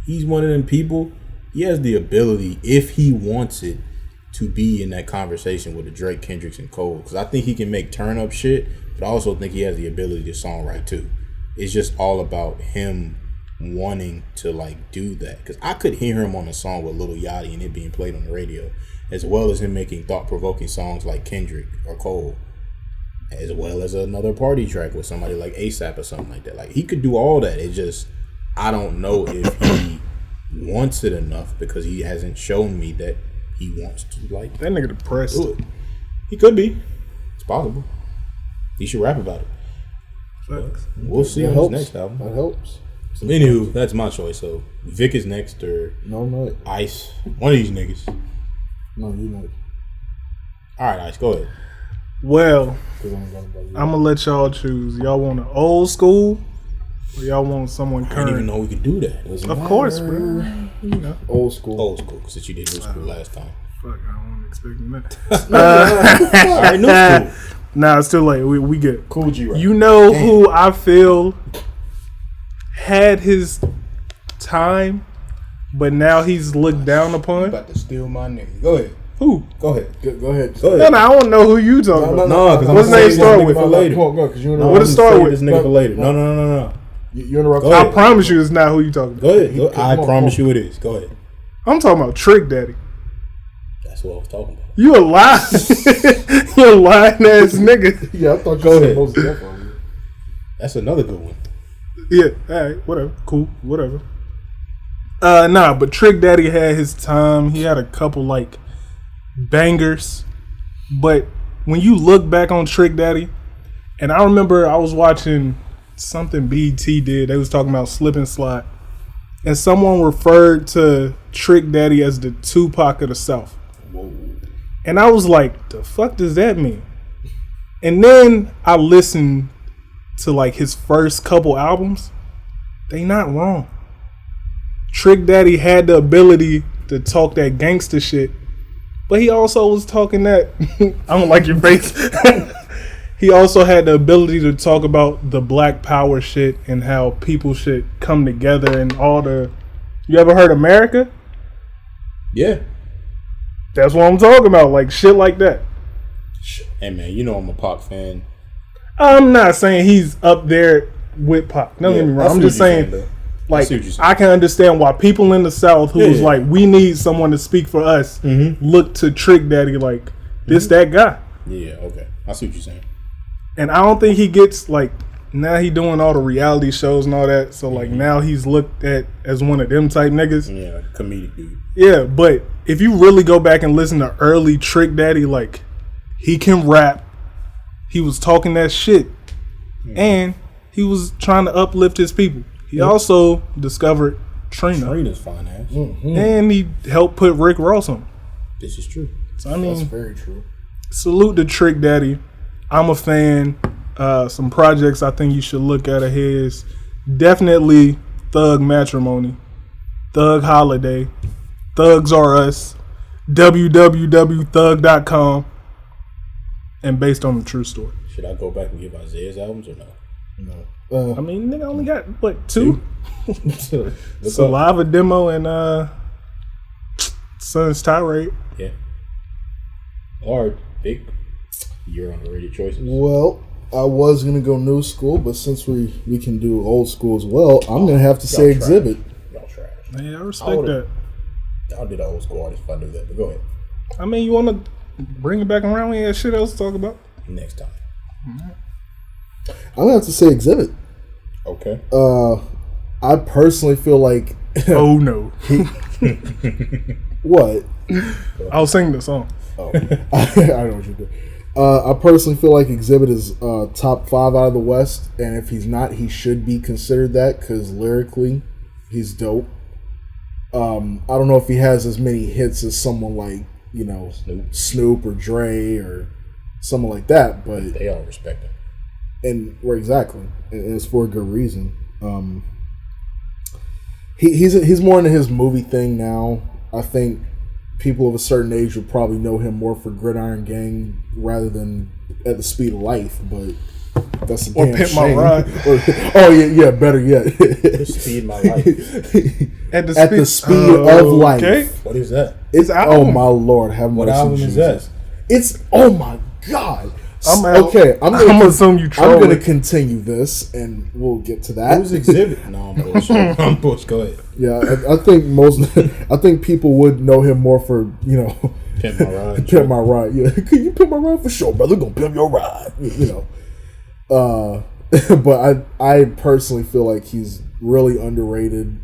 he's one of them people. He has the ability, if he wants it, to be in that conversation with the Drake, Kendricks, and Cole. Because I think he can make turn up shit, but I also think he has the ability to songwrite too. It's just all about him wanting to like do that. Because I could hear him on a song with Lil Yachty and it being played on the radio, as well as him making thought-provoking songs like Kendrick or Cole, as well as another party track with somebody like ASAP or something like that. Like, he could do all that. It's just, I don't know if he wants it enough, because he hasn't shown me that he wants to like that nigga depressed. Do it. He could be. It's possible. He should rap about it. We'll see on his next album. That helps. So anywho, that's my choice. So Vic is next, or no, not Ice. One of these niggas. No, you not. All right, Ice, go ahead. Well, I'm gonna let y'all choose. Y'all want an old school, or y'all want someone I didn't even current? know we could do that. Doesn't Of matter. course, bro. You know, Old school. Old school, since you did new school last time. fuck, I wasn't expecting that. All right, new school. Nah, it's too late. We good. Cool G rap. You know who I feel had his time, but now he's looked down upon? About to steal my nigga. Go ahead. Who? Go ahead. Go ahead. Go No, ahead. I don't know who you talking about. No, because What's his name start with? for later. Come on, go, because you No, What interrupt. does it start with? This nigga for later. No. You interrupt. Go I ahead. promise you it's not who you talking about. Go ahead. Go. I Come on, promise come you it is. Go ahead. I'm talking about Trick Daddy. That's what I was talking about. You a lying, you a lying ass nigga. Yeah, I thought you Go said ahead. most definitely. That's another good one. Yeah, alright, whatever. Cool, whatever. Nah, but Trick Daddy had his time. He had a couple like bangers. But when you look back on Trick Daddy, and I remember I was watching something BT did, they was talking about Slip and Slide. And someone referred to Trick Daddy as the Tupac of the South. Whoa. And I was like, the fuck does that mean? And then I listened to like his first couple albums. They not wrong. Trick Daddy had the ability to talk that gangster shit, but he also was talking that I don't like your face. He also had the ability to talk about the Black Power shit and how people should come together and all the. You ever heard America? Yeah. That's what I'm talking about, like shit like that. Hey man, you know I'm a Pac fan. I'm not saying he's up there with Pac. Don't get me wrong. I'm just saying, like, see what you're saying. I can understand why people in the South who was Yeah. like, we need someone to speak for us, look to Trick Daddy like, this that guy. Yeah, okay. I see what you're saying. And I don't think he gets, like, now he doing all the reality shows and all that. So, like, now he's looked at as one of them type niggas. Yeah, like a comedic dude. Yeah, but if you really go back and listen to early Trick Daddy, like, he can rap. He was talking that shit. And he was trying to uplift his people. He also discovered Trina. Trina's fine ass. And he helped put Rick Ross on. This is true. So, I That's mean, very true. salute to Trick Daddy. I'm a fan. Some projects I think you should look at of his. Definitely Thug Matrimony, Thug Holiday, Thugs Are Us, www.thug.com, and based on the true story. Should I go back and give Isaiah's albums or no? No. I mean, nigga only got, what, two? Look up. Saliva Demo and Son's Tirade. Yeah. All right, Vic. You're on the radio choices. Well, I was gonna go new school, but since we can do old school as well, I'm gonna have to say Y'all Exhibit. Y'all trash. Yeah, I respect that. I'll do the old school artist if I knew that, but go ahead. I mean, you want to bring it back around? We ain't got shit else to talk about. Next time. I'm gonna have to say Exhibit. Okay. I personally feel like Oh, no. what? I'll sing the song. Oh, I know what you're doing. I personally feel like Exhibit is top 5 out of the West, and if he's not, he should be considered that because lyrically, he's dope. I don't know if he has as many hits as someone like Snoop or Dre or someone like that, but They all respect him. and well, exactly, and it's for a good reason. He's more into his movie thing now. I think people of a certain age would probably know him more for Gridiron Gang rather than At the Speed of Life, but that's a Or damn Pimp My shame. Ride. Oh yeah, better yet. Speed my life. At the speed of life. Okay. What is that? It's album. oh my Lord, have What mercy, album is that? Jesus. It's oh my God. I'm Okay, I'm gonna gonna assume you I'm trolling. gonna continue this, and we'll get to that. Who's Exhibit? No, I'm bullshit. I'm bullshit. Go ahead. Yeah, I think I think people would know him more for Pimp my ride. pimp my ride. Yeah, can you pimp my ride for sure, brother? Gonna pimp your ride. But I personally feel like he's really underrated.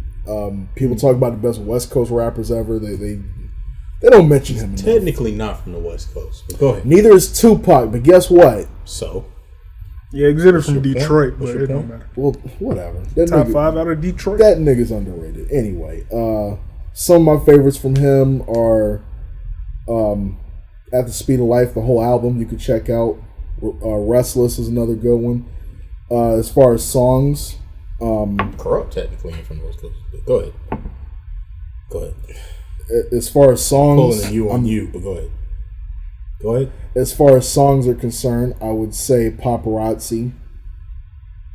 People talk about the best West Coast rappers ever. They don't mention him enough. Technically not from the West Coast, but go ahead. Neither is Tupac, but guess what? So, Yeah, Exhibit from your point? Detroit, What's but your it don't point? matter. Well, whatever. That Top nigga- 5 out of Detroit. That nigga's underrated. Anyway, some of my favorites from him are At the Speed of Life, the whole album you could check out. Restless is another good one. As far as songs, Corrupt technically ain't from those coasts. But go ahead. As far as songs, Pulling you on you, but go ahead. As far as songs are concerned, I would say Paparazzi,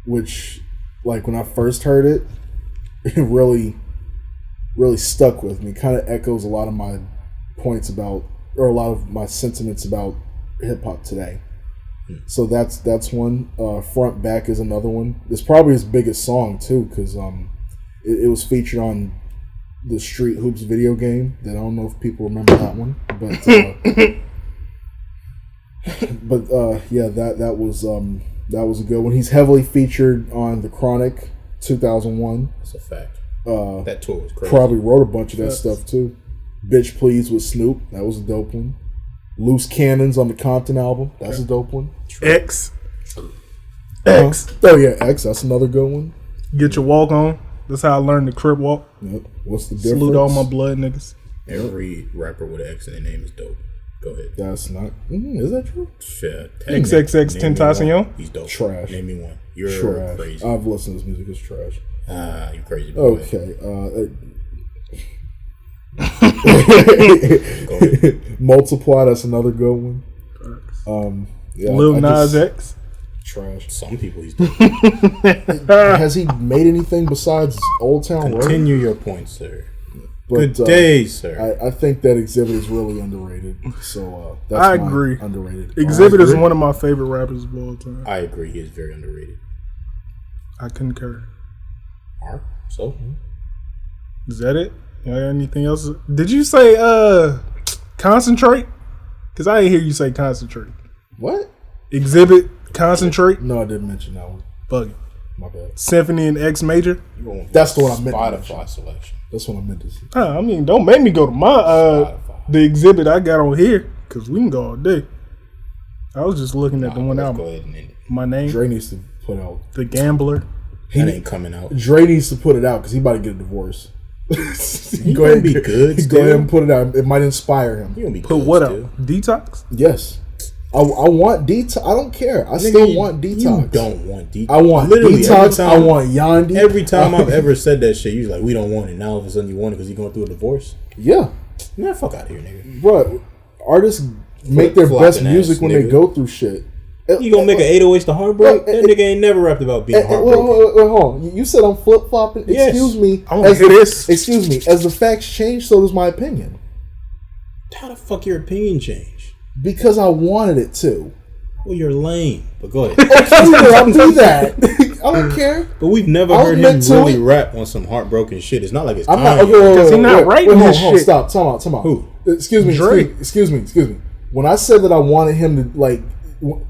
which, like, when I first heard it, it really stuck with me. Kind of echoes a lot of my points about, or a lot of my sentiments about hip hop today. So that's one. Front Back is another one. It's probably his biggest song too, because it was featured on the Street Hoops video game. That I don't know if people remember that one, but yeah, that was a good one. He's heavily featured on The Chronic 2001. That's a fact. That tour was crazy. Probably wrote a bunch of that stuff too. Bitch Please with Snoop. That was a dope one. Loose Cannons on the Compton album. That's a dope one. X. Oh yeah, X. That's another good one. Get your walk on. That's how I learned the Crip walk. Yep. What's the difference? Salute all my blood niggas. Every rapper with an X in their name is dope. Go ahead. That's not. Is that true? Shit. XXX Tentacion. He's dope. Trash. Name me one. You're Trash. crazy. I've listened to his music. It's trash. You crazy. Okay. Go ahead. Multiply. That's another good one. Yeah, Lil Nas X. Trash. Some people he's dope. Has he made anything besides Old Town Road? Continue your point, sir. But, Good day, sir. I think that Exhibit is really underrated. So that's I my agree. Underrated. Exhibit is one of my favorite rappers of all time. I agree. He is very underrated. I concur. All right. So Is that it? You got anything else? Did you say Concentrate? Because I didn't hear you say Concentrate. What? Exhibit, Concentrate. No, I didn't mention that one. Buggy. My bad. Symphony and X Major. That's the one I meant to Spotify mention. selection. That's what I meant to say. I mean, don't make me go to my the exhibit I got on here, because we can go all day. I was just looking at the one Let's album. go ahead and end it. My Name, Dre needs to put out. The Gambler. That ain't coming out. Dre needs to put it out because he about to get a divorce. He gonna be good Go still. ahead and put it out. It might inspire him. He gonna be Put good what still. up? Detox? Yes. I want detox. I don't care. I still want detox. You don't want detox. I want literally detox. I want Yandi. Every time I've ever said that shit, you was like, we don't want it. Now all of a sudden you want it because you're going through a divorce. Yeah, Man, fuck out of here, nigga. bro. Artists make their best Flopping music ass when nigga. they go through shit. You gonna make an 808s to heartbreak? That nigga ain't never rapped about being heartbroken. Wait, hold on. You said I'm flip flopping. Yes. Excuse me. I wanna hear this. Excuse me. As the facts change, so does my opinion. How the fuck your opinion change? Because I wanted it to. Well, you're lame. But go ahead. Okay, I'll do that. I don't care. But we've never I'll heard him admit to really it. rap on some heartbroken shit. It's not like it's I'm not. Kanye. Okay, Because he not writing hold this on, shit. Stop. Time out. Who? Excuse me. Drake. Excuse me. When I said that I wanted him to like.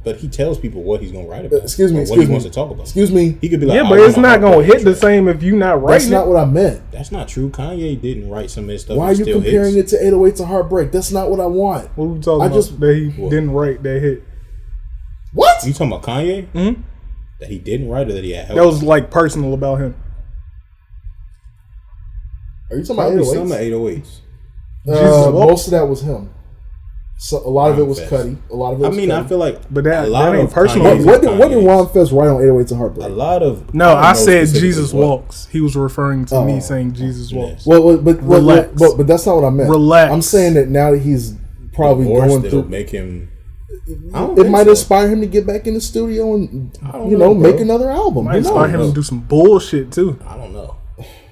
But he tells people what he's gonna write about. Excuse me. or Excuse what he me. wants to talk about. Excuse me. He could be like, Yeah, I but it's want a not going to heartbroken hit the track. same if you not That's writing not it. what I meant. That's not true. Kanye didn't write some of his stuff. Why are and you still comparing hits. it to 808 to Heartbreak? That's not what I want. What were we talking I about just- that he didn't write that hit? What? You talking about Kanye? Mhm. That he didn't write or that he had help? That was like personal about him. Are you talking probably about some 808s? 808s. Jesus Walk? Most of that was him. So a lot of it was Fest. Cuddy. A lot of it I was mean, Cuddy. I feel like But that- a lot that ain't of personal. Kanye's What is did Kanye's. Ron Fest write on 808 to Heartbreak? A lot of No, I don't know said specifically Jesus what. Walks. He was referring to me Oh. saying Jesus Yes. Walks. But Relax. but that's not what I meant. Relax. I'm saying that now that he's probably Divorce going that'll through, make him. I don't it think might so. inspire him to get back in the studio and don't know, make bro. another album. Might Who inspire him knows? to do some bullshit too. I don't know.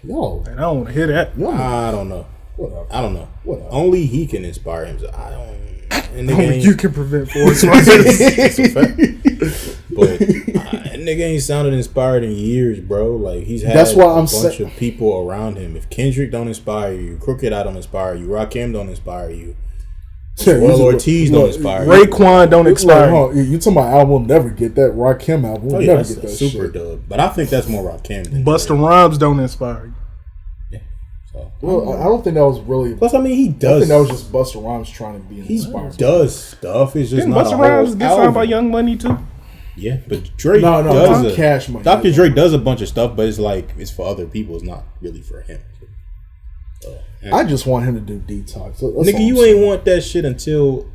Yo, And I don't want to hear that. I don't know. Whatever. I don't know. Whatever. Only he can inspire him. So I don't. And nigga Only ain't, you can prevent force. That's a fact. But that nigga ain't sounded inspired in years, bro. Like he's had That's why I'm a bunch of people around him. If Kendrick don't inspire you, Crooked I don't inspire you, Rakim don't inspire you, Well Ortiz don't inspire you. Raekwon don't expire. Hold on, you talking about album? We'll never get that Rakim album. We'll Oh, yeah, never that's get a that super shit. dub. But I think that's more Rakim than Busta Drake. Rhymes don't inspire you. Yeah. So. Well, I don't think that was really. Plus, I mean, he I does. think that was just Busta Rhymes trying to be He inspired. does stuff. It's just Didn't not a Busta whole Rhymes get signed by album. Young Money too? Yeah, but Drake No, does not Cash Money. Dr. Drake does a bunch of stuff, but it's like it's for other people. It's not really for him. I just want him to do Detox. That's all Nigga, I'm you saying. ain't want that shit until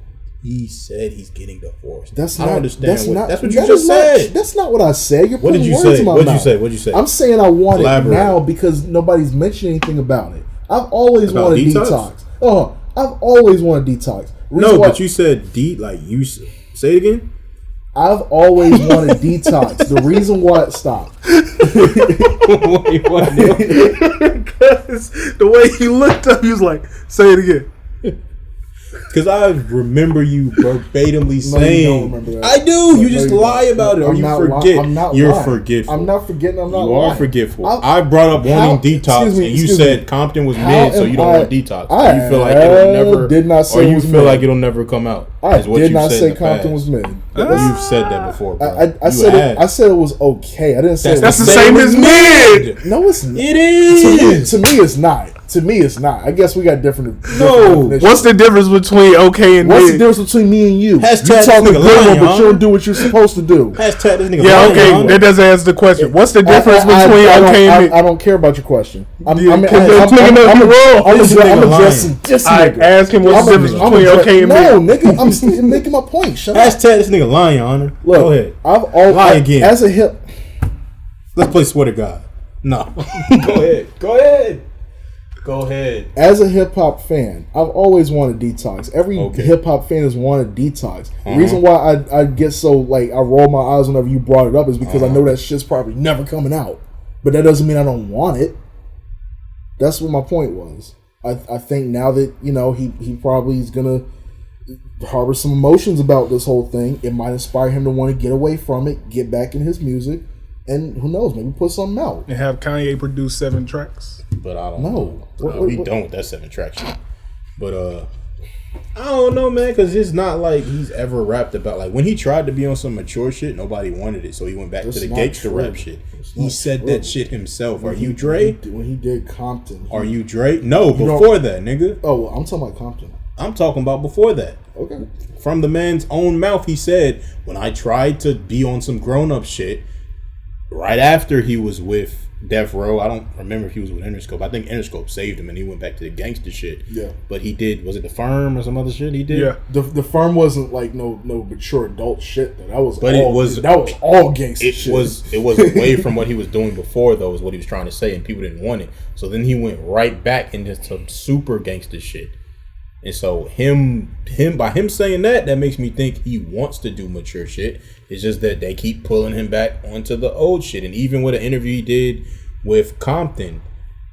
He said he's getting divorced. That's I not. don't understand. That's what you that just is not- said. That's not what I said. You're What putting did you words say? in my What'd you mouth. say? What'd you say? I'm saying I want Elaborate. it now because nobody's mentioned anything about it. I've always About wanted detox? detox. I've always wanted detox. No, but you said say it again. I've always wanted detox. The reason why stop. Wait, what? Because the way he looked up, he was like, "Say it again." Because I remember you verbatimly saying, don't remember that. "I do." You No, just you lie don't. about it, or I'm you not forget. I'm not You're lying. forgetful. I'm not forgetting. I'm not You lying. are forgetful. I brought up wanting detox, excuse me, and you excuse said me. Compton was How mid, so am you don't I- want detox. I you feel like it'll never. did not say or it you was feel mid. like it'll never come out. I is what did you not said say in the Compton past. was mid. You've said that before, bro. I said it. I said it was okay. I didn't say That's it the was same as mid. No, it's not. It is. To me, it's not. To me, it's not. I guess we got different. No. definitions. What's the difference between okay and What's the mid? difference between me and you? Hashtag You talking this good nigga lying, one, but huh? you don't do what you're supposed to do. Hashtag this nigga. Yeah, lying, okay, huh? that doesn't answer the question. What's the difference between I okay and mid? I don't care about your question. I'm Yeah, 'cause that nigga know you wrong. This nigga lying. addressing this I nigga. ask him what's the difference between okay and No, mid. nigga, I'm still making my point. Shut up. Hashtag this nigga lying, Your Honor. Look, Go ahead. Lie again. As a hip, Let's play swear to God. No. Go ahead. Go ahead. Go ahead. As a hip hop fan, I've always wanted detox. Every Okay. hip hop fan has wanted detox. The reason why I get so like I roll my eyes whenever you brought it up is because I know that shit's probably never coming out. But that doesn't mean I don't want it. That's what my point was. I think now that he probably is gonna harbor some emotions about this whole thing. It might inspire him to want to get away from it, get back in his music, and who knows, maybe put something out. And have Kanye produce 7 tracks. But I don't No. know. What- We don't with that 7 track shit. But I don't know, man, because it's not like he's ever rapped about, like, when he tried to be on some mature shit, nobody wanted it, so he went back That's to the not gangster true. rap shit. That's He not said true. that shit himself. Are you Dre? When he did Compton. Are you Dre? No, You don't- before that, nigga. Oh, well, I'm talking about Compton. I'm talking about before that. Okay. From the man's own mouth, he said, when I tried to be on some grown-up shit, right after he was with Death Row, I don't remember if he was with Interscope. I think Interscope saved him and he went back to the gangster shit. Yeah. But he did, was it The Firm or some other shit he did? Yeah. The firm wasn't like no mature adult shit. Though. That was But all, it was- that was all gangster It shit. was away from what he was doing before, though, is what he was trying to say, and people didn't want it. So then he went right back into some super gangster shit. And so by him saying that makes me think he wants to do mature shit. It's just that they keep pulling him back onto the old shit. And even with an interview he did with Compton,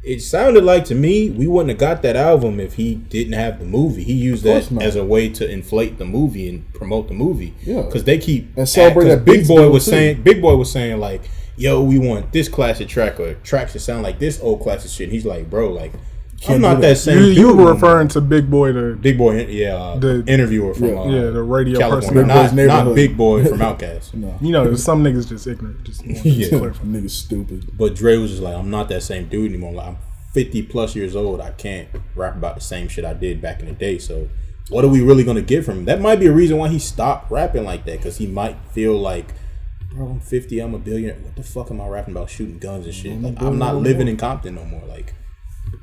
it sounded like to me we wouldn't have got that album if he didn't have the movie. He used Of course that not. as a way to inflate the movie and promote the movie. Yeah. Because they keep And celebrate 'cause that Big Beats Boy deal, was too. saying. Big Boy was saying like, "Yo, we want this classic track or tracks that sound like this old classic shit." And he's like, "Bro, like I'm Can't not do that that. same." You dude were no more." referring to Big Boy, the Big Boy, The- interviewer from the radio California, person. Big Boy's not neighborhood. Big Boy from Outkast. No. You know, some niggas just ignorant. Just Yeah. Niggas stupid. But Dre was just like, "I'm not that same dude anymore. Like I'm 50 plus years old. I can't rap about the same shit I did back in the day. So what are we really gonna get from him?" That might be a reason why he stopped rapping like that, because he might feel like, bro, I'm 50, I'm a billionaire. What the fuck am I rapping about shooting guns and shit? Like I'm not living in Compton no more. Like,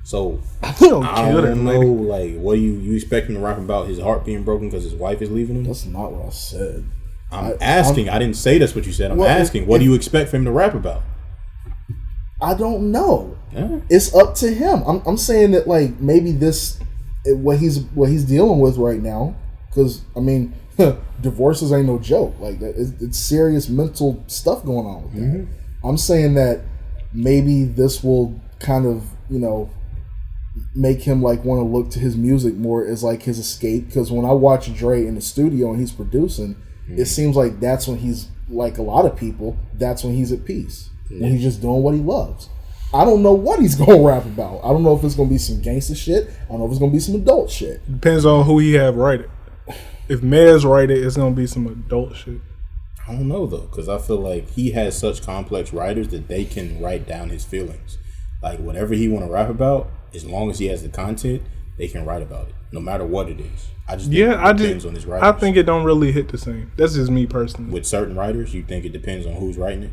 so don't I kill don't that know. lady. Like, what do you expect him to rap about? His heart being broken because his wife is leaving him? That's not what I said. I'm asking. I didn't say that's what you said. I'm Well, asking. What do you expect for him to rap about? I don't know. Yeah. It's up to him. I'm saying that like maybe this what he's dealing with right now, because I mean divorces ain't no joke. Like it's serious mental stuff going on with that. I'm saying that maybe this will kind of make him like want to look to his music more as like his escape, because when I watch Dre in the studio and he's producing, it seems like that's when he's, like a lot of people, that's when he's at peace, when he's just doing what he loves. I don't know what he's gonna rap about. I don't know if it's gonna be some gangster shit. I don't know if it's gonna be some adult shit. Depends on who he have write it. If Mez write it, it's gonna be some adult shit. I don't know though, because I feel like he has such complex writers that they can write down his feelings. Like whatever he want to rap about, as long as he has the content, they can write about it, no matter what it is. I just think it depends on his writers. I think it don't really hit the same. That's just me personally. With certain writers, you think it depends on who's writing it?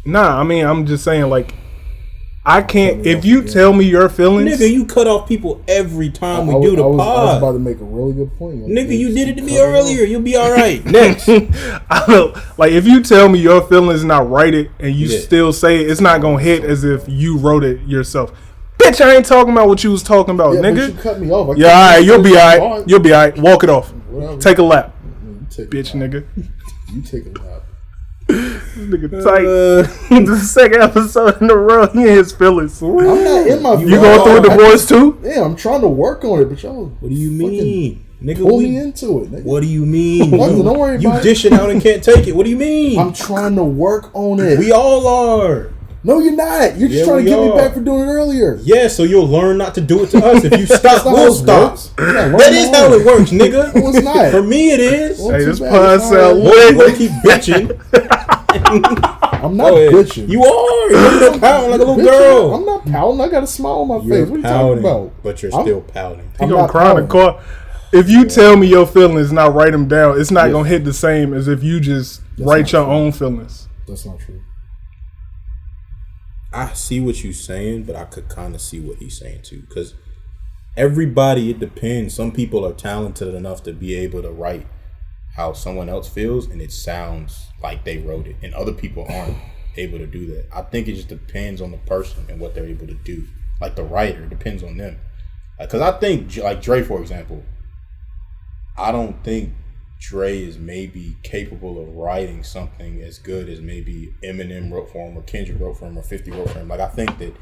Nah, I mean, I'm just saying, like, I can't. If you tell me your feelings, Nigga, you cut off people every time we do the I was about pod. to make a really good point. Nigga, you did it to me earlier. You'll be all right. Next. I don't like if you tell me your feelings and I write it and you still say it, it's not gonna hit as if you wrote it yourself. Bitch, I ain't talking about what you was talking about, Yeah, nigga. but you cut me off. Yeah, all right, you'll be all right. You'll be all right. Walk it off. Whatever. Take a lap, Take bitch, nigga. You take a lap. This nigga tight. The second episode in a row, he in his feelings. I'm not in my. You going through a divorce too? Yeah, I'm trying to work on it, but y'all. What do you mean? Nigga, Pull me into it, nigga. What do you mean? Nothing, don't worry You about it. dish it out and can't take it. What do you mean? I'm trying to work on it. We all are. No, you're not. You're just Yeah, trying to we get me are. back for doing it earlier. Yeah, so you'll learn not to do it to us. If you stop, That's not we'll how it stop. works. Yeah, That is how it works, nigga. No, it's not. For me, it is. Well, Hey, too this bad. pod It's sound all right. You lit. gonna keep bitching. I'm not Go ahead. bitching. You are. You're pouting like a little Bitching? girl. I'm not pouting. I got a smile on my face. You're What are you pouting, talking about? but you're I'm- still pouting. He I'm gonna not cry in the pouting. car. If you tell me your feelings and I write them down, it's not gonna hit the same as if you just write your own feelings. That's not true. I see what you're saying, but I could kind of see what he's saying too. Because everybody, it depends. Some people are talented enough to be able to write how someone else feels, and it sounds like they wrote it. And other people aren't able to do that. I think it just depends on the person and what they're able to do. Like the writer, it depends on them. Because I think, like Dre, for example, I don't think Dre is maybe capable of writing something as good as maybe Eminem wrote for him, or Kendrick wrote for him, or 50 wrote for him. Like, I think that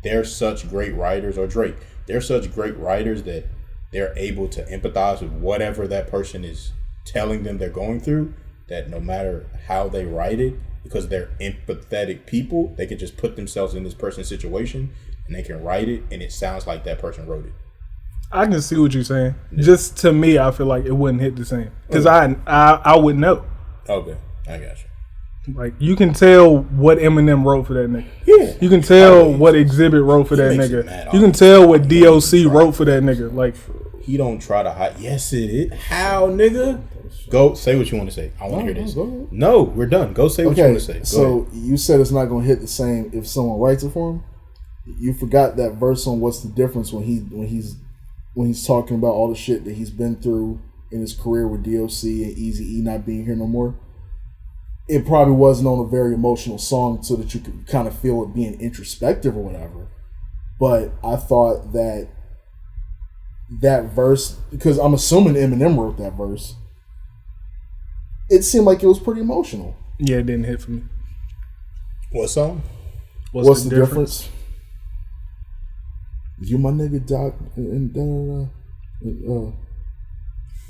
they're such great writers, or Drake, they're such great writers that they're able to empathize with whatever that person is telling them they're going through, that no matter how they write it, because they're empathetic people, they can just put themselves in this person's situation and they can write it and it sounds like that person wrote it. I can see what you're saying. Just to me, I feel like it wouldn't hit the same because I would know. Okay, I got you. Like you can tell what Eminem wrote for that nigga. Yeah. You can tell what Exhibit wrote for that makes it mad nigga. You can tell what DOC wrote for that nigga. Like He don't try to hide. Yes, it is. How, nigga? Go say what you want to say. I want to hear this. go ahead. No, we're done. Go say what you Okay, want to say. Go so ahead. you said it's not going to hit the same if someone writes it for him. You forgot that verse on what's the difference when he's talking about all the shit that he's been through in his career with DOC and Eazy-E not being here no more. It probably wasn't on a very emotional song so that you could kind of feel it being introspective or whatever. But I thought that verse, because I'm assuming Eminem wrote that verse, it seemed like it was pretty emotional. yeah, it didn't hit for me. What song? What's the difference? You my nigga Doc and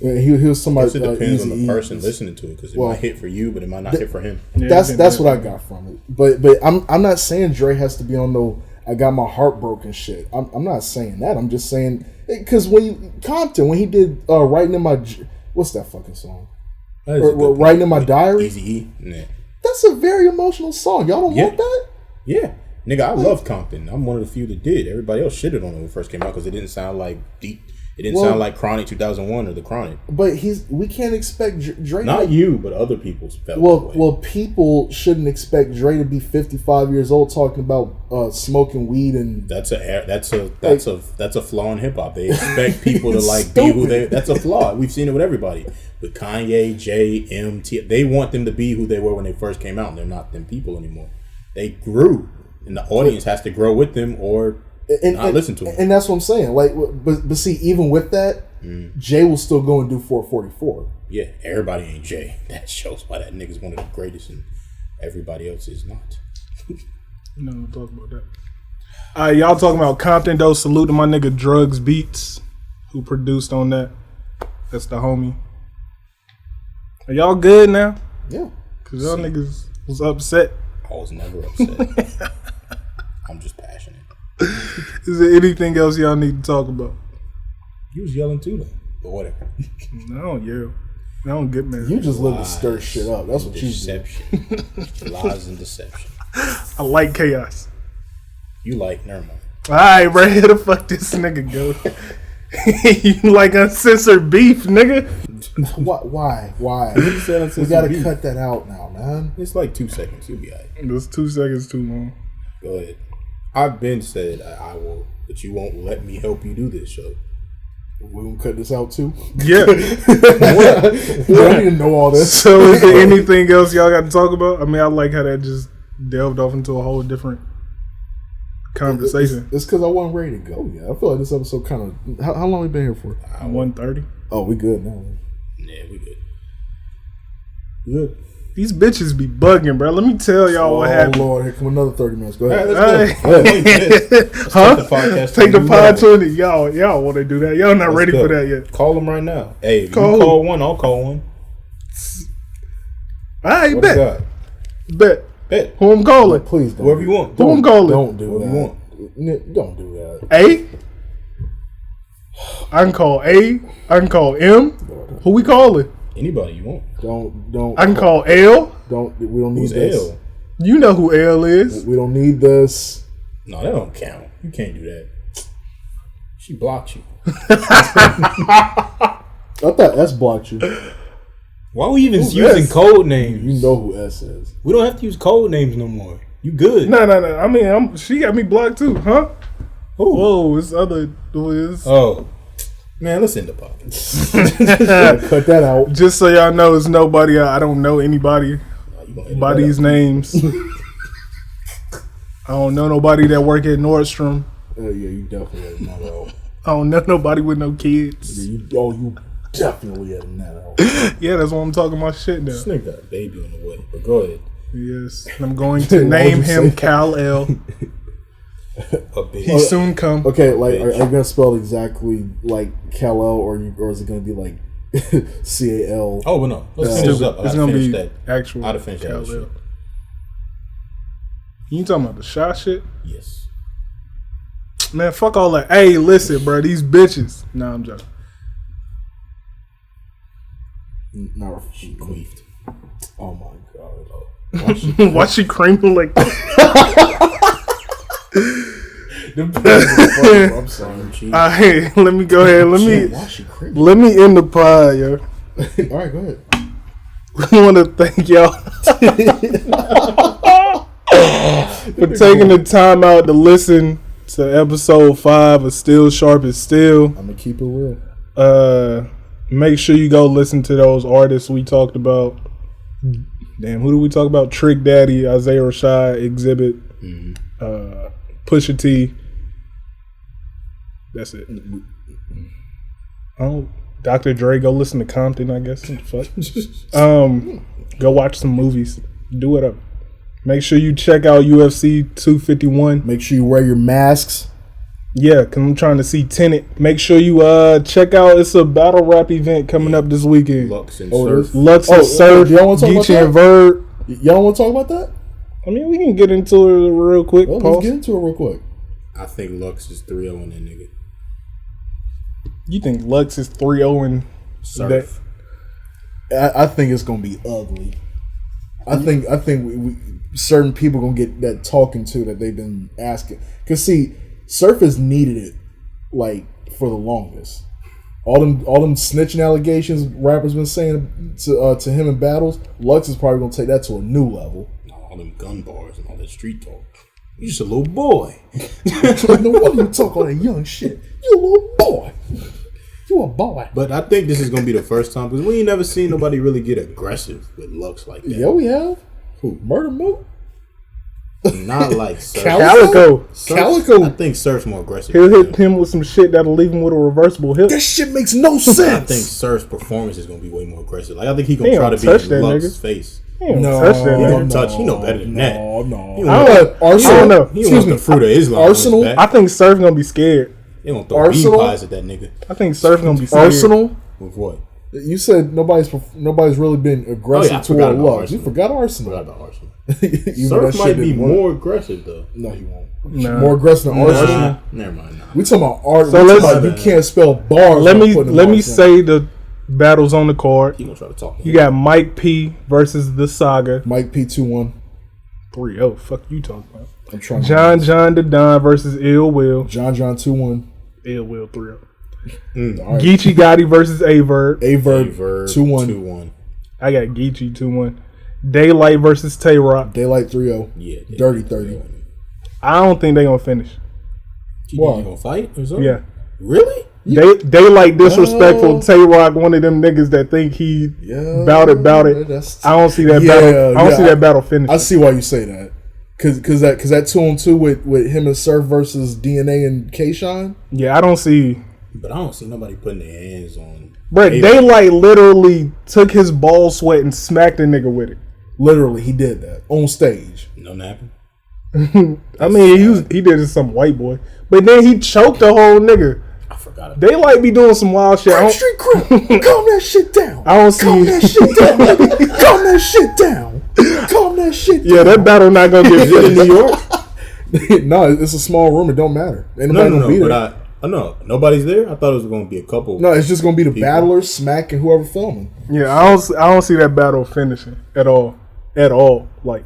he was somebody. It depends on the Eazy-E. person listening to it because it Well, might hit for you, but it might not hit for him. Yeah, That's it didn't hit what I for me. got from it. But I'm not saying Dre has to be on no I got my heart broken shit. I'm not saying that. I'm just saying because Compton when he did writing in my what's that fucking song? That is a good Writing point. in my diary. Eazy-E? Nah. That's a very emotional song. Y'all don't Yeah. want that? Yeah. Nigga, I love Compton. I'm one of the few that did. Everybody else shitted on it when it first came out because it didn't sound like deep. It didn't sound like Chronic 2001 or The Chronic. But we can't expect Dre. Not you, but other people felt that way. Well, people shouldn't expect Dre to be 55 years old talking about smoking weed and That's a flaw in hip hop. They expect people to like be who they. That's a flaw. We've seen it with everybody. With Kanye, Jay, M, T. They want them to be who they were when they first came out, and they're not them people anymore. They grew, and the audience has to grow with them or not listen to them. And that's what I'm saying. Like, but see, even with that, Jay will still go and do 444. Yeah, everybody ain't Jay. That shows why that nigga's one of the greatest, and everybody else is not. No, we'll talk about that. Y'all talking about Compton though? Salute to my nigga Drugs Beats, who produced on that. That's the homie. Are y'all good now? Yeah. Cause y'all niggas was upset. I was never upset. I'm just passionate. Is there anything else y'all need to talk about? You was yelling too, though. But whatever. I don't yell. I don't get mad. You just live to stir shit up. That's what you do. Deception. Lies and deception. I like chaos. You like, never mind. Alright, bro, here the fuck this nigga go. You like uncensored beef, nigga? Why? said We gotta cut that out now, man. It's like 2 seconds. You'll be alright. It was 2 seconds too long. Go ahead. I've been said I will, but you won't let me help you do this show. We're gonna cut this out too. Yeah. I don't need to know all this. So is there anything else y'all got to talk about? I mean, I like how that just delved off into a whole different conversation. It's because I wasn't ready to go yet. I feel like this episode kind of. How long we been here for? 1:30. Oh, we good now. Yeah, we good. Good. These bitches be bugging, bro. Let me tell y'all what happened. Oh Lord, here come another 30 minutes. Go ahead. Let's go. Huh? Take the podcast Take the to pod another. to it. Y'all want to do that? Y'all not Let's ready go. for that yet? Call them right now. Hey, if Call you who? call one, I'll call one. All right, What you bet. got? Bet. Bet. Who I'm calling? Please don't. Whoever you want. Who I'm calling? Don't do Whoever that. you want. Don't do that. A. I can call A. I can call M. Who we calling? Anybody you want. Don't. I can call L. Don't. We don't need Who's this. L? You know who L is. We don't need this. No, that don't count. You can't do that. She blocked you. I thought S blocked you. Why are we even Who's using S? code names? You know who S is. We don't have to use code names no more. You good? No. I mean, she got me blocked too, huh? Who? Whoa, this other is. Oh, man, let's end the podcast. Cut that out. Just so y'all know, it's nobody. I don't know anybody You gonna edit by that these out. names. I don't know nobody that work at Nordstrom. Yeah, you definitely had that out. I don't know nobody with no kids. You definitely had that out. Yeah, that's why I'm talking my shit now. This nigga got a baby on the way, but go ahead. Yes, and I'm going to Why would name you him say Kal-El. A big. He soon come. Okay, like, are you gonna spell it exactly like Kal-El, or is it gonna be like C-A-L? Oh, but no. Let's finish this up. I It's gotta gonna finish be that. actual I gotta finish that Kal-El. shit. You talking about the shot shit? Yes. Man, fuck all that. Hey, listen, bro, these bitches. Nah, I'm joking. No, She queefed. oh my god. Why she creaming like that? I'm sorry. Hey, let me go ahead. Why she creepy? Let me end the pod, yo. All right, go ahead. We want to thank y'all for taking the time out to listen to episode 5 of Still Sharp as Steel. I'm gonna keep it real. Make sure you go listen to those artists we talked about. Damn, who do we talk about? Trick Daddy, Isaiah Rashad, Exhibit, Pusha T. That's it. Oh, Dr. Dre, go listen to Compton, I guess. Fuck. Go watch some movies. Do whatever. Make sure you check out UFC 251. Make sure you wear your masks. Yeah, because I'm trying to see Tenet. Make sure you check out, it's a battle rap event coming up this weekend. Lux and Oh, Surf. Lux and Surf, y'all wanna talk about Geechee and that? Verd. Y'all want to talk about that? I mean, we can get into it real quick. Well, Pause. let's get into it real quick. I think Lux is 3-0 in that nigga. You think Lux is 3-0 and Surf. I think it's gonna be ugly. I think we certain people gonna get that talking to that they've been asking. Cause see, Surf has needed it like for the longest. All them snitching allegations rappers been saying to him in battles. Lux is probably gonna take that to a new level. All them gun bars and all that street talk. You just a little boy. No wonder you talk all that young shit. You a little boy. You a boy. But I think this is gonna be the first time because we ain't never seen nobody really get aggressive with Lux like that. Yeah, we have. Who? Murder Mook. Not like Surf. Calico. Surf- Calico. I think Surf's more aggressive. He'll than hit him with some shit that'll leave him with a reversible hip. That shit makes no I think sense. Surf's performance is gonna be way more aggressive. Like I think he gonna He try don't to be touch in that Lux's nigga. face. He don't No, touch that He nigga. don't touch. He know better than that. No. He I want- don't know. Arsenal. I don't know. He Excuse wants me. the fruit of Islam. Arsenal? On his I back. think Surf gonna be scared. They gonna throw Arsenal? bean pies at that nigga. I think Surf gonna be scared. Arsenal. With what? You said nobody's really been aggressive I forgot toward about Lux. Arsenal. You forgot I Arsenal. forgot about Arsenal. Even Surf that shit might be didn't work. more aggressive though. No, he won't. Nah. More aggressive than Arsenal. Nah, never mind. Nah. We talking about art. So We talking let's- about you can't spell bars. Let without me putting them let me Arsenal. say the battles on the card. He gonna try to talk. You got Mike P versus the Saga. Mike P 2-1. 3-0. Fuck you talking about. I'm trying. John the Don versus Ill Will. John 2-1. Ill Will 3-0. All right. Geechee Gotti versus Avert. Avert Verb 2-1. 2-1. I got Geechee 2-1. Daylight versus Tay Rock. Daylight 3-0. Yeah. Dirty 30. I don't think they gonna finish. You think they gonna fight or something? Yeah. Really? They like disrespectful. Tay Rock, one of them niggas that think he bout it. I don't see that battle. I don't see that battle finish. I see why you say that. Cause that 2-on-2 with him and Surf versus DNA and K-Shine. Yeah, I don't see. But I don't see nobody putting their hands on. Bro, Daylight literally took his ball sweat and smacked a nigga with it. Literally, he did that on stage. No napping. I mean, he did it to some white boy, but then he choked the whole nigga. I forgot. Daylight be doing some wild shit. Street crew, calm that shit down. I don't see. Calm that shit down, baby. Calm that shit down. Calm that shit down. Yeah, that battle not gonna get good in New York. No, it's a small room. It don't matter. Ain't nobody gonna be there. But I know nobody's there. I thought it was gonna be a couple. No, it's just gonna be the battlers smacking whoever filming. Yeah, I don't see that battle finishing at all. Like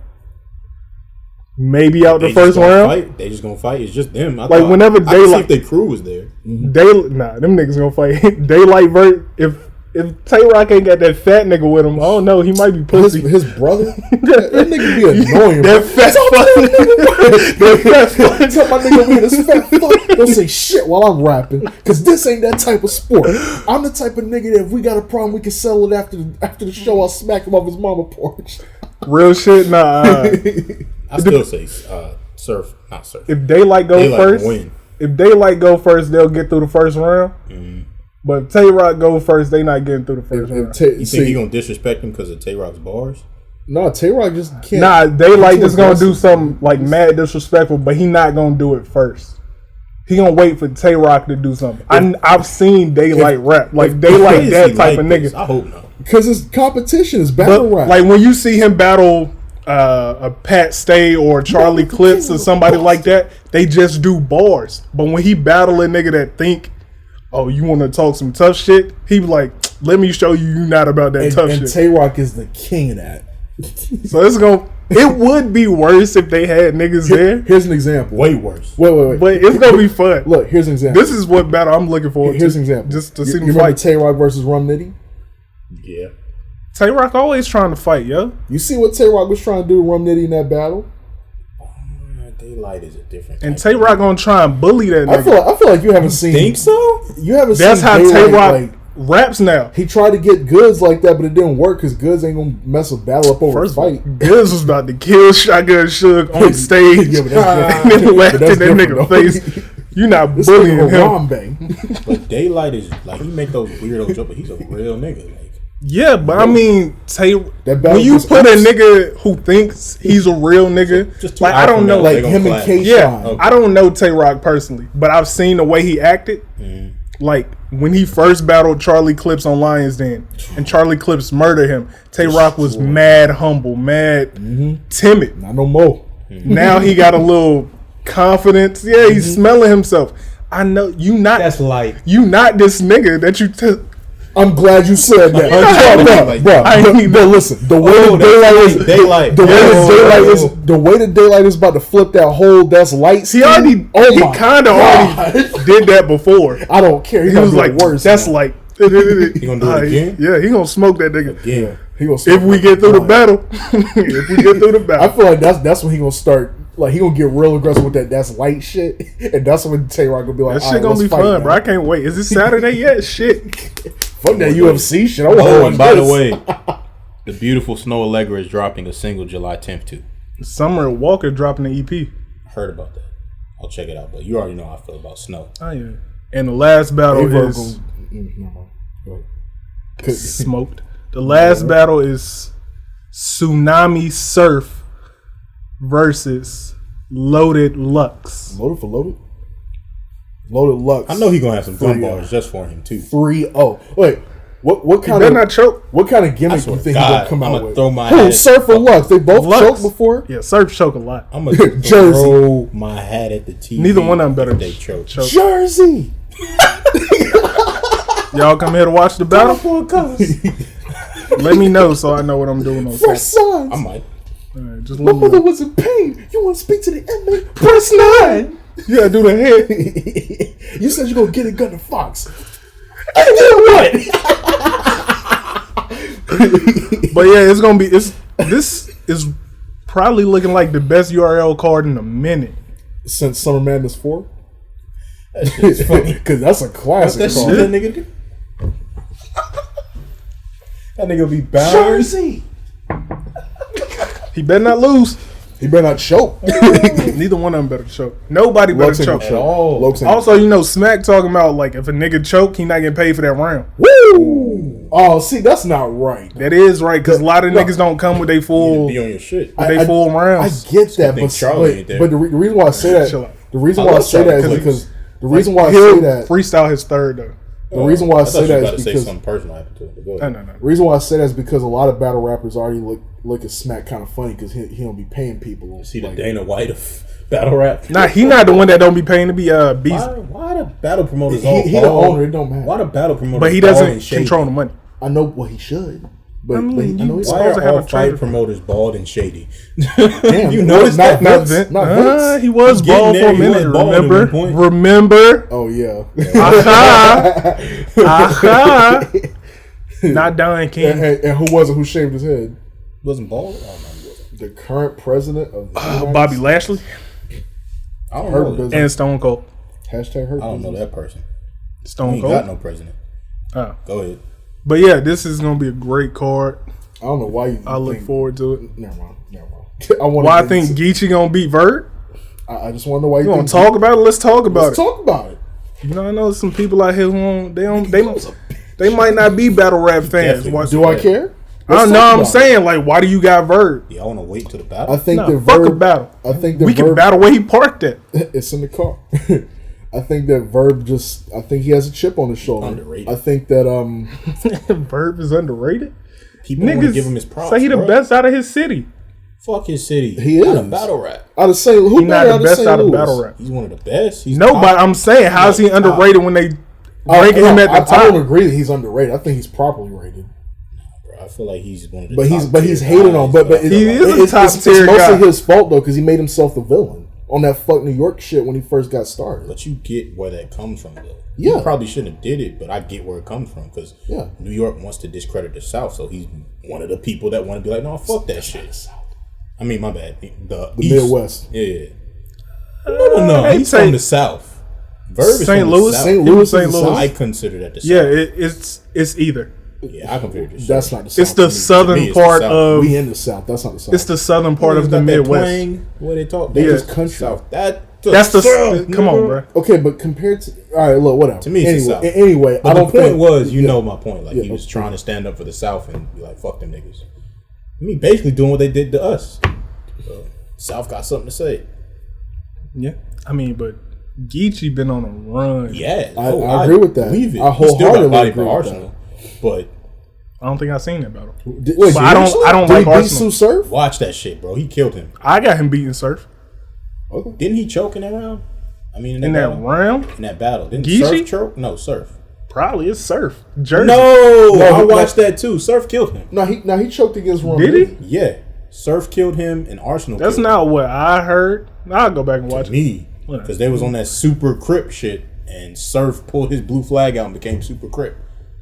maybe out the first round. Fight. They just gonna fight. It's just them. Like whenever Daylight, if their crew was there. Them niggas gonna fight. Daylight if Tay Rock ain't got that fat nigga with him, I don't know. He might be pussy. His brother, that nigga be annoying. That fat fuck. Tell my nigga be this fat fuck. Don't say shit while I'm rapping, cause this ain't that type of sport. I'm the type of nigga that if we got a problem, we can settle it after the show. I'll smack him off his mama porch. Real shit, nah. I still say Surf, not Surf. If Daylight go first, win. If Daylight go first, they'll get through the first round. Mm-hmm. But if Tay Rock go first, they not getting through the first round. You think he gonna disrespect him because of Tay Rock's bars? No, Tay Rock just can't. Nah, Daylight just gonna do something like mad disrespectful, but he not gonna do it first. He gonna wait for Tay Rock to do something. I've seen Daylight rap. Like Daylight that type of nigga. I hope not. Because his competition is battle rap. Like when you see him battle a Pat Stay or Charlie Clips or somebody like that, they just do bars. But when he battle a nigga that think, oh, you want to talk some tough shit, he be like, let me show you not about that tough shit. And Tay Rock is the king of that. So it would be worse if they had niggas there. Here's an example. Way worse. Wait. But it's gonna be fun. Look, here's an example. This is what battle I'm looking for. Here's an example. Just to see them remember fight. Tay Rock versus Rum Nitty? Yeah. Tay Rock always trying to fight, yo. You see what Tay Rock was trying to do to Rum Nitty in that battle? Daylight is a different. And Tay Rock gonna try and bully that nigga. I feel like you haven't seen. Think so? You haven't That's seen. how Tay Rock like, raps now. He tried to get Goods like that, but it didn't work because Goods ain't gonna mess a battle up over a fight. Goods was about to kill Shotgun Suge on stage. Yeah, but that's and then laughed But in that nigga face. You not this bullying him. But Daylight is like, he make those weirdo jokes, but he's a real nigga. Like, yeah, but I mean, when you put a nigga who thinks he's a real nigga, just like I don't know, like him and K-Shine. Yeah, okay. I don't know Tay Rock personally, but I've seen the way he acted. Mm-hmm. Like when he first battled Charlie Clips on Lions Den, and Charlie Clips murdered him. Tay Rock was mad humble, mad timid. Not no more. Mm-hmm. Now he got a little confidence. Yeah, he's smelling himself. I know you not. That's light. You not this nigga that you. I'm glad you said that. Bro, listen. The way the way that Daylight is about to flip that whole that's light. He already. He kind of already did that before. I don't care. He was like, worse. That's like. He gonna do it again? Yeah, he gonna smoke that nigga. Yeah. If we get through the battle. If we get through the battle. I feel like that's when he gonna start. Like he gonna get real aggressive with that light shit, and that's when Tay Rock gonna be like, that shit gonna be fun, bro. I can't wait. Is it Saturday yet? Shit. Fuck that UFC shit. And by the way, the beautiful Snow Allegra is dropping a single July 10th too. Summer Walker dropping an EP. Heard about that. I'll check it out, but you already know how I feel about Snow. Oh yeah. And the last battle is smoked. The last battle is Tsunami Surf versus Loaded Lux. Loaded for Loaded? Loaded Lux. I know he gonna have some gun bars just for him too. 3-0. Wait, what kind of not choke? What kind of gimmick do you think he's gonna come out with? Throw my Who, Surf or Lux? They both choked before? Yeah, Surf choke a lot. I'm gonna throw my hat at the TV. Neither one of them better they choke. Jersey. Y'all come here to watch the battle? Let me know so I know what I'm doing on Fresh Sons. I might. Right, just my mother was in pain. You want to speak to the inmate? Press 9. You gotta do the head. You said you're gonna get a gun to Fox. And then what? But yeah, it's gonna be. This is probably looking like the best URL card in a minute. Since Summer Madness 4? That shit's funny. Because that's a classic That song. shit that nigga do. That nigga be bound. Jersey! He better not lose. He better not choke. Neither one of them better choke. Nobody better Lux ain't choke. gonna choke. Lux ain't Also, you know, Smack talking about like if a nigga choke, he not getting paid for that round. Woo! Oh, see, that's not right. That is right because a lot of niggas don't come with they full Be on your shit. full I rounds. get that, think but, Charlie ain't there. but the reason why I say Chill that, out. the reason I why I love say that Charlie is because Clicks. the reason why I He'll say that, freestyle his third though. the reason why I I thought say you that about to is say because something personal happened to him. But go ahead. No. the reason why I say that is because a lot of battle rappers already look at Smack kind of funny because he don't be paying people. See the like, Dana White of battle rap. Nah, he not the one that don't be paying to be beast, Why the battle promoters all he the bald? owner. It don't matter. Why the battle promoters? but he bald doesn't and shady? control the money. I know what he should, but, I mean, but he, I know you he's Why supposed to are have all a fight trader. promoters bald and shady? Damn, You noticed not that? Vince, Vince. not Vince. He was Getting bald there, for a he minute. was bald at Remember? one point. Remember? Oh yeah. Aha! Aha! Not Don King. and who was it who shaved his head? Wasn't bald? Oh, no, he wasn't. The current president of the United Bobby States. Lashley I don't Hurt know. business. and Stone Cold. Hashtag hurt. I don't know business. that person. We Stone ain't got Cold. no president. Oh. Go ahead. But yeah, this is gonna be a great card. I don't know why you. I look think- forward to it. Never mind. I want. Why I think Geechee gonna beat Vert? I just want to know why you You want think. to talk about it? Let's talk about Let's it. talk about it. You know, I know some people out here who they might not be battle rap fans. Definitely. Why- Do I care? I Let's don't know. talk I'm about saying like, why do you got Vert? Yeah, I want to wait till the battle. I think Nah, the fuck a verb. battle. I think the We can verb. battle where he parked at. It's in the car. I think that Verb just. I think he has a chip on his shoulder. Underrated. I think that Verb is underrated. People want to Niggas give him his props. say he the bro. best out of his city. Fuck his city. He Not is. a battle rap. out of St. Who He not better the best St. out of Louis? battle rap. He's one of the best. He's No, top. but I'm saying, how's he underrated when they ranking him at the I don't top? agree that he's underrated. I think he's properly rated. Bro, I feel like he's one of the. But he's top he's tier hated guys, on. But I feel He like- is a top it's tier mostly guy. his fault though because he made himself the villain on that fuck New York shit when he first got started. But you get where that comes from, though. Yeah. He probably shouldn't have did it, but I get where it comes from because Yeah. New York wants to discredit the South, so he's one of the people that want to be like, no, fuck that shit. I mean, my bad. The East. Midwest. Yeah. No, I'd he's say from the South. Verb is St. from Louis? the South. St. Louis, St. is the Louis. South. I consider that the South. Yeah, it's either. Yeah, I consider it the South. That's not the South. It's the to me. southern it's the part South. of. We in the South. That's not the South. It's the southern part of Niggas the got that Midwest. twang, where they talk. They Yeah. just country. South. That's the South. come on, bro. Okay, but compared to all right, look, whatever. To me, it's the South. Anyway, But I don't the point think, was, you yeah. know my point. Like, Yeah, he was okay. trying to stand up for the South and be like, fuck them niggas. I mean, basically doing what they did to us. South got something to say. Yeah, I mean, but Geechee been on a run. Yeah. I agree with that. Believe it. I He still got wholeheartedly body agree for with Arsenal. But I don't think I've seen that battle. Wait, But I don't did like he beat Arsenal. Sue Surf? watch that shit, bro. He killed him. I got him beating Surf Okay. Didn't he choke in that round? I mean, in that battle? round. In that battle. Didn't Geechee? Surf choke? No, Surf. Probably it's Surf. Jersey. No, I no. watched that too. Surf killed him. No, he choked against Ron. Did he? Yeah. Surf killed him and Arsenal That's killed not what I heard. I'll go back and watch it. me. Whatever. Because they was on that super crip shit and Surf pulled his blue flag out and became super crip.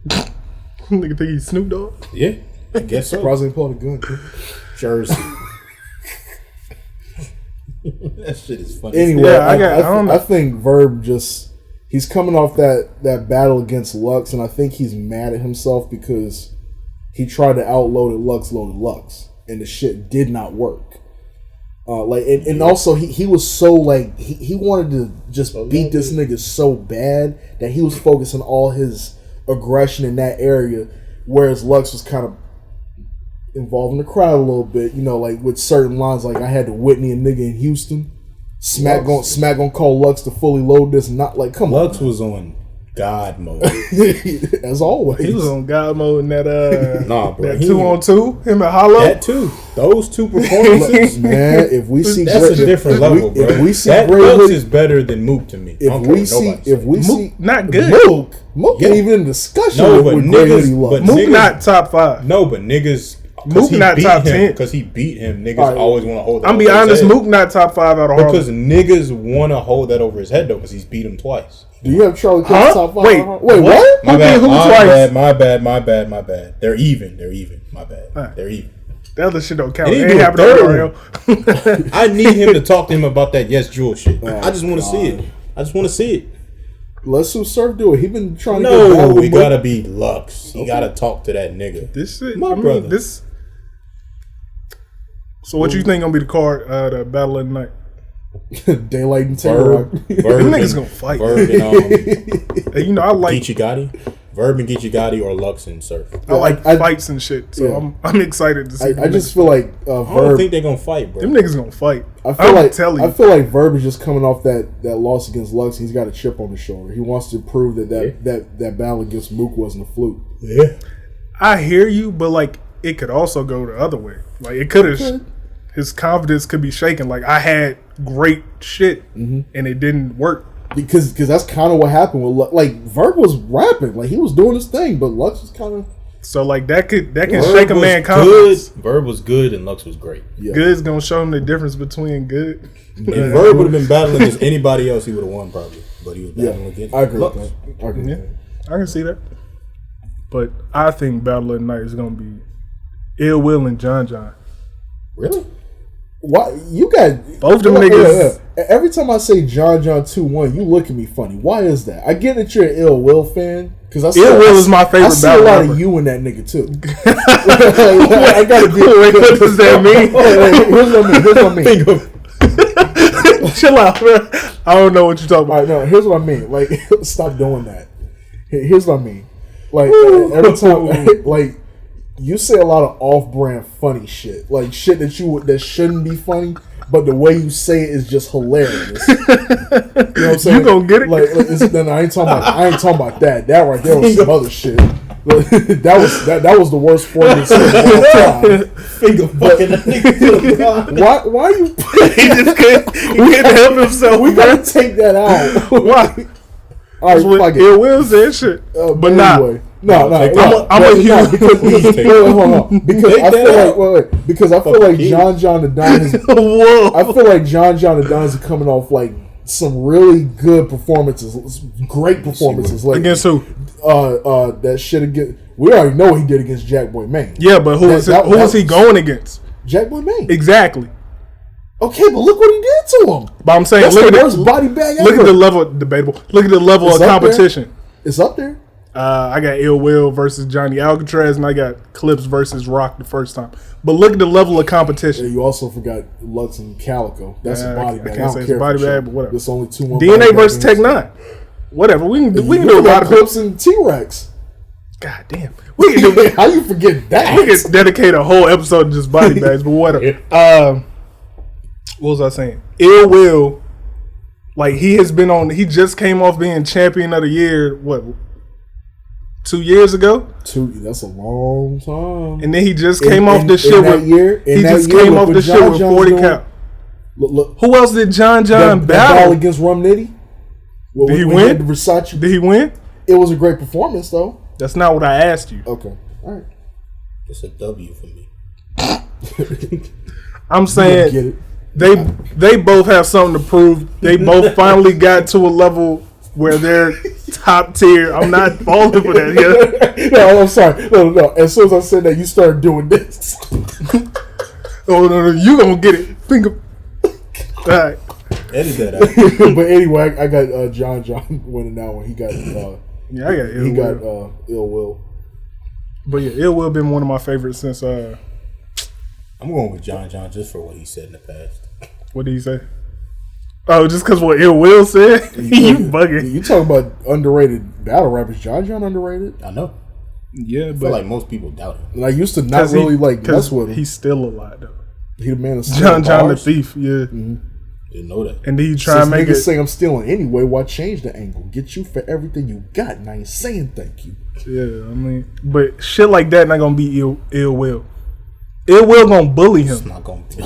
Nigga think he's Snoop Dogg. Yeah. I guess so. Surprisingly pulled a gun. Jersey. That shit is funny. Anyway, Yeah, I don't know. I think Verb just he's coming off that battle against Lux, and I think he's mad at himself because he tried to outload Lux, loaded Lux, and the shit did not work. And also he was so like he wanted to just beat this nigga so bad that he was focusing all his aggression in that area, whereas Lux was kind of involving the crowd a little bit, you know, like with certain lines like I had to Whitney a nigga in Houston. Smack gonna call Lux to fully load this and not like come Lux on. was on God mode. As always. He was on God mode in that Nah, bro. that he- 2-on-2. Him and Hollow. That too. Those two performances. Man, if we see That's a different level, bro. If we see that Gray Lux Hoodie, is better than Mook to me. I don't if care we what see nobody if says. we Mook, see not good. Mook Yeah. ain't even in discussion No, but with Gray niggas- Hoodie Lux. but Mook niggas- not top 5. No, but niggas. Mook not top 10. Because he beat him. Niggas Alright. always want to hold that I'm be over his honest, head. Mook not top 5 out of Harlem. Because niggas want to hold that over his head, though, because he's beat him twice. Do you have Charlie Huh? Cox top 5? Wait, Wait, what? My Who bad, beat who my twice? bad, my bad. They're even. My bad. Alright. They're even. The other shit don't count. He It do ain't a happening third on RL. I need him to talk to him about that Yes Jewel shit. I just want to see God. it. I just want to see it. Let's see Surf do it. He been trying to get No, battle we with gotta be Lux. He gotta talk to that nigga. This shit, My I mean, brother. this. So what you think gonna be the card? The battle of the night. Daylight and T-Rock. Verb, Them niggas gonna fight. Verb and You know, I like Geechee Gotti. Verb and Geechee Gotti or Lux and Surf. I like fights and shit. So Yeah. I'm excited to see. I them just niggas. feel like I don't Verb. think they're gonna fight, bro. Them niggas gonna fight. I feel I'm like telling I you. feel like Verb is just coming off that loss against Lux. He's got a chip on his shoulder. He wants to prove that battle against Mook wasn't a fluke. Yeah. I hear you, but like it could also go the other way. Like it could have. His confidence could be shaken. Like I had great shit and it didn't work. Because that's kind of what happened with Lux. Like Verb was rapping, like he was doing his thing, but Lux was kind of So like that can Verb shake a was man good. confidence. Verb was good and Lux was great. Good's gonna show him the difference between good. If Verb would have been battling against anybody else, he would have won probably. But he was battling against I agree Lux. with that. I agree Yeah, with that. I can see that. But I think Battle of the Night is gonna be Ill Will and John John. Really? Why you got Both them niggas. Every time I say John 2-1, you look at me funny. Why is that? I get that you're an Ill Will fan because Ill Will is my favorite I see a battle lot rapper. of you in that nigga too. I gotta be. Wait, what does that mean? Here's what I mean. Chill out, bro. I don't know what you're talking All about. right, no. Here's what I mean. Like, stop doing that. Here's what I mean. Like every time, like you say a lot of off-brand funny shit, like shit that shouldn't be funny, but the way you say it is just hilarious. You know what I'm saying? You gonna get it? Like then I ain't talking about that. That right there was some other shit. that was the worst form of all time. Finger fucking that nigga. Why you? He just couldn't help himself. We gotta take that out. Why? All right, fuck it. Ill Will said shit. But anyway. No. I'm a huge. Hold on. Because I feel like because I feel like John the Don is. Whoa. I feel like John the Don's coming off like some really good performances, great performances. Like Against who? That shit against. We already know what he did against Jack Boy Maine. Yeah, but who is he going against? Jack Boy Maine. Exactly. Okay, but look what he did to him. But I'm saying, That's look the at worst body bag Look ever. at the level. Debatable. Look at the level It's of up there. competition. It's up there. I got Ill Will versus Johnny Alcatraz, and I got Clips versus Rock the first time. But look at the level of Yeah, competition. you also forgot Lutz and Calico. That's a body I bag. can't say don't it's care a body for bag, sure. but whatever. There's only 2 more. DNA versus Tech 9. Whatever. We can do a lot of Clips and T-Rex. God damn. We can do. How you forget that? We could dedicate a whole episode to just body bags, but whatever. What was I saying? Ill Will, like he just came off being champion of the year, 2 years ago? That's a long time. And then he just came off the shit with he just came off the shit with 40 count. Look, Who else did John that battle battle? against Rum Nitty. Did he We win? had the Versace. Did he win? It was a great performance, though. That's not what I asked you. Okay, all right. It's a W for me. I'm Get saying it? they both have something to prove. They both finally got to a level where they're top tier. I'm not falling for that. Yeah. No, I'm sorry. No. As soon as I said that, you started doing this. Oh no, you gonna get it. Think of. All right. Edit that out. But anyway, I got John winning that one. He got Yeah, I got Ill he Will. got Ill Will. But yeah, Ill Will been one of my favorites since I'm going with John just for what he said in the past. what did he say? Oh, just because what Ill Will said? You bugging. You talk about underrated battle rappers. John underrated. I know. Yeah, I feel but like most people doubt him. And I used to not really mess with him. He's still alive though. He the man of John the bars. Thief, yeah. Didn't know that. And then he try Since to make niggas it. say I'm stealing anyway, why change the angle? Get you for everything you got, and I ain't saying thank you. Yeah, I mean, but shit like that not gonna be Ill Will. Ill Will gonna bully It's him. not going to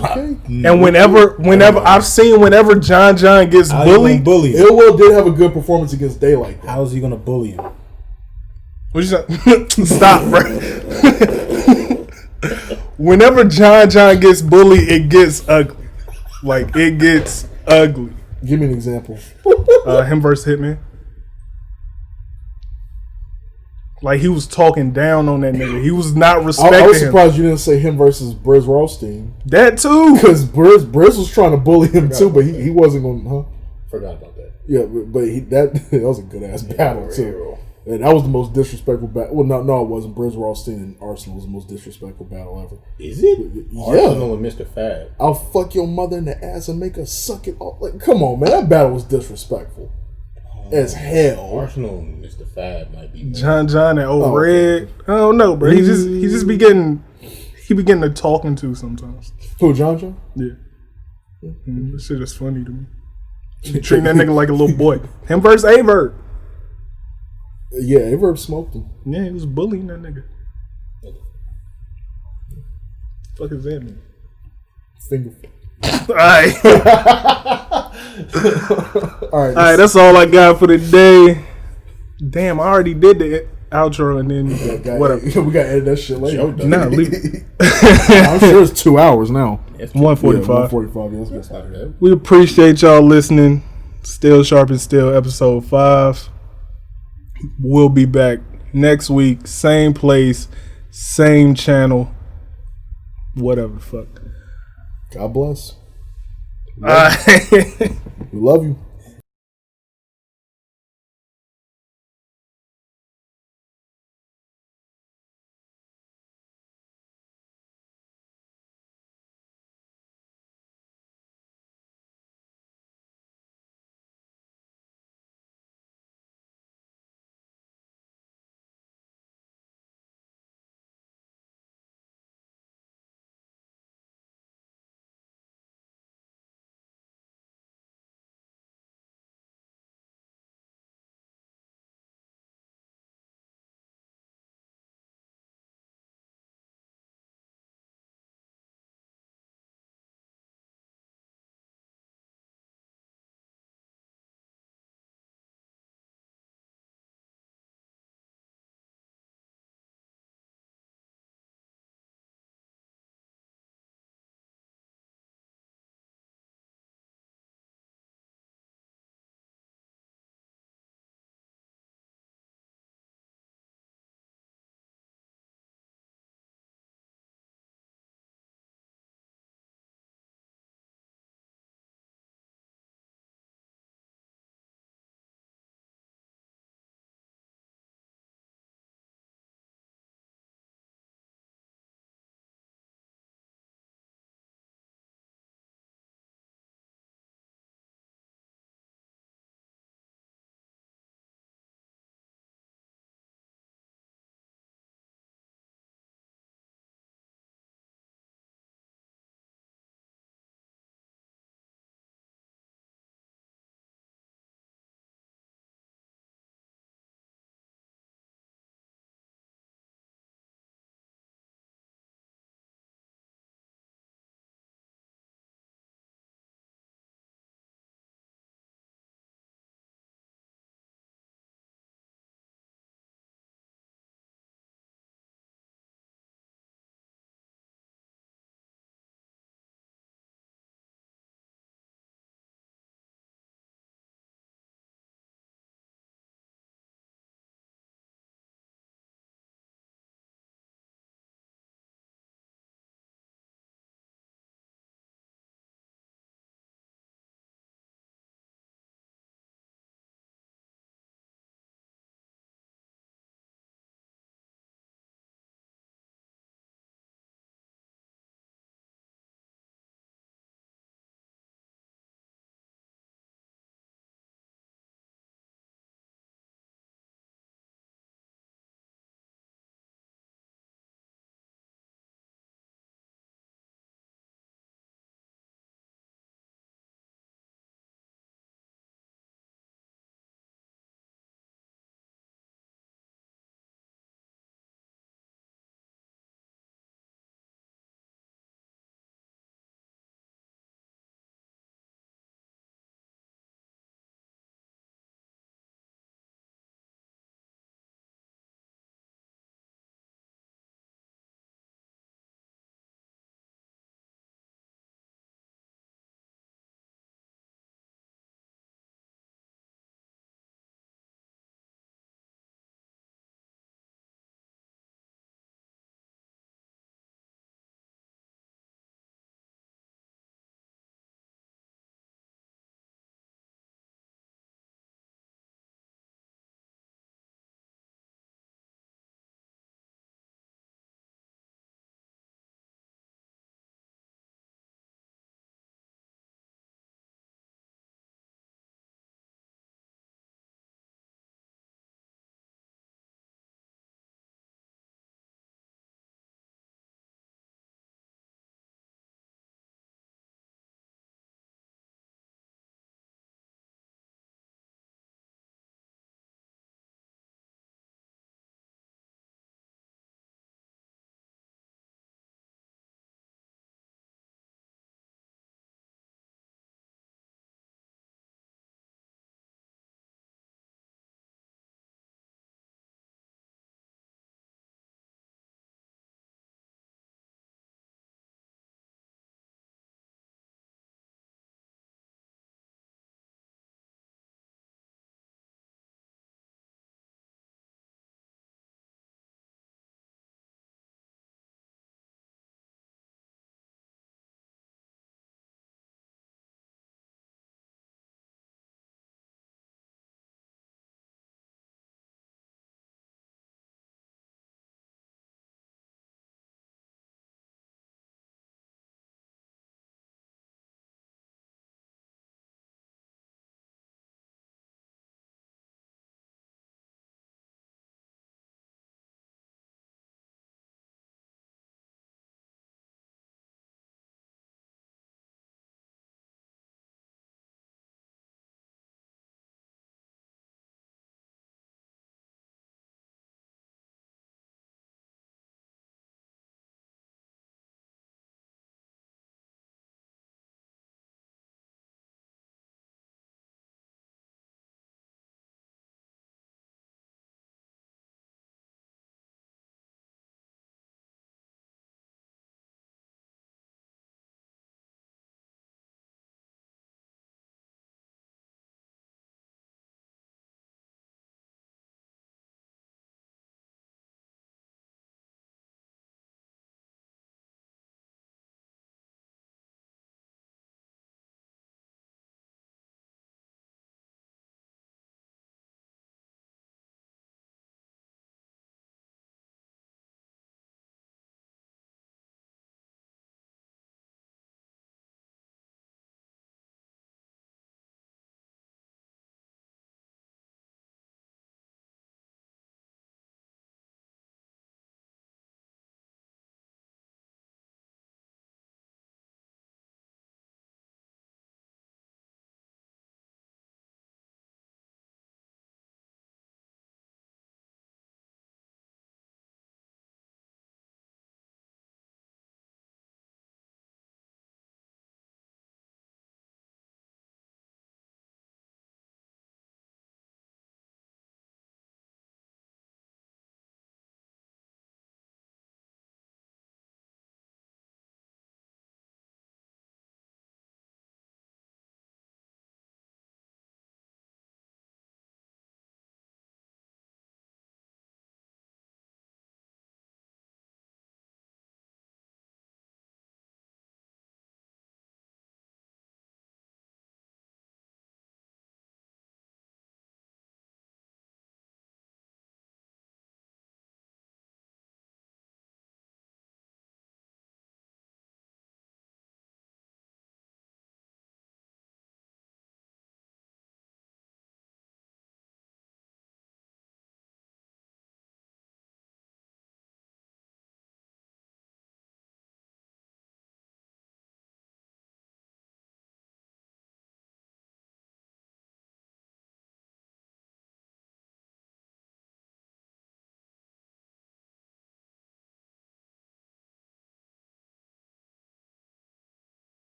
be. And whenever I've seen whenever John gets How you bullied, gonna bully him? Ill Will did have a good performance against Daylight. Though. How is he going to bully him? what you say? Stop, bro. Whenever John gets bullied, it gets ugly. Like it gets ugly. Give me an example. Him versus Hitman. Like he was talking down on that nigga. He was not respecting I was him. surprised you didn't say him versus Briz Rothstein. That too. Because Briz was trying to bully him too, but he wasn't going to, huh? Forgot about that. Yeah, but that was a good ass battle too. And that was the most disrespectful battle. Well, no, it wasn't. Briz Rothstein and Arsenal was the most disrespectful battle ever. Is it? Yeah. Arsenal and Mr. Fab. I'll fuck your mother in the ass and make her suck it off. Like, come on, man. That battle was disrespectful as hell. Arsenal and Mr. Fab might be John and old Red. I don't know, bro. He just be getting to talking to sometimes. Who, John? Yeah. This shit is funny to me. Treating that nigga like a little boy. Him versus Avert. Yeah, Averb smoked him. Yeah, he was bullying that nigga. Fuck is that mean? Finger. Alright. Alright, That's all I got for today. Damn, I already did the outro and then whatever. We gotta edit that shit later. Nah, leave it. I'm sure it's 2 hours now. 1:45. 1:45. Yeah, let's get started. We appreciate y'all listening. Still Sharp and Still, episode 5. We'll be back next week. Same place, same channel. Whatever the fuck. God bless. All right. We love you.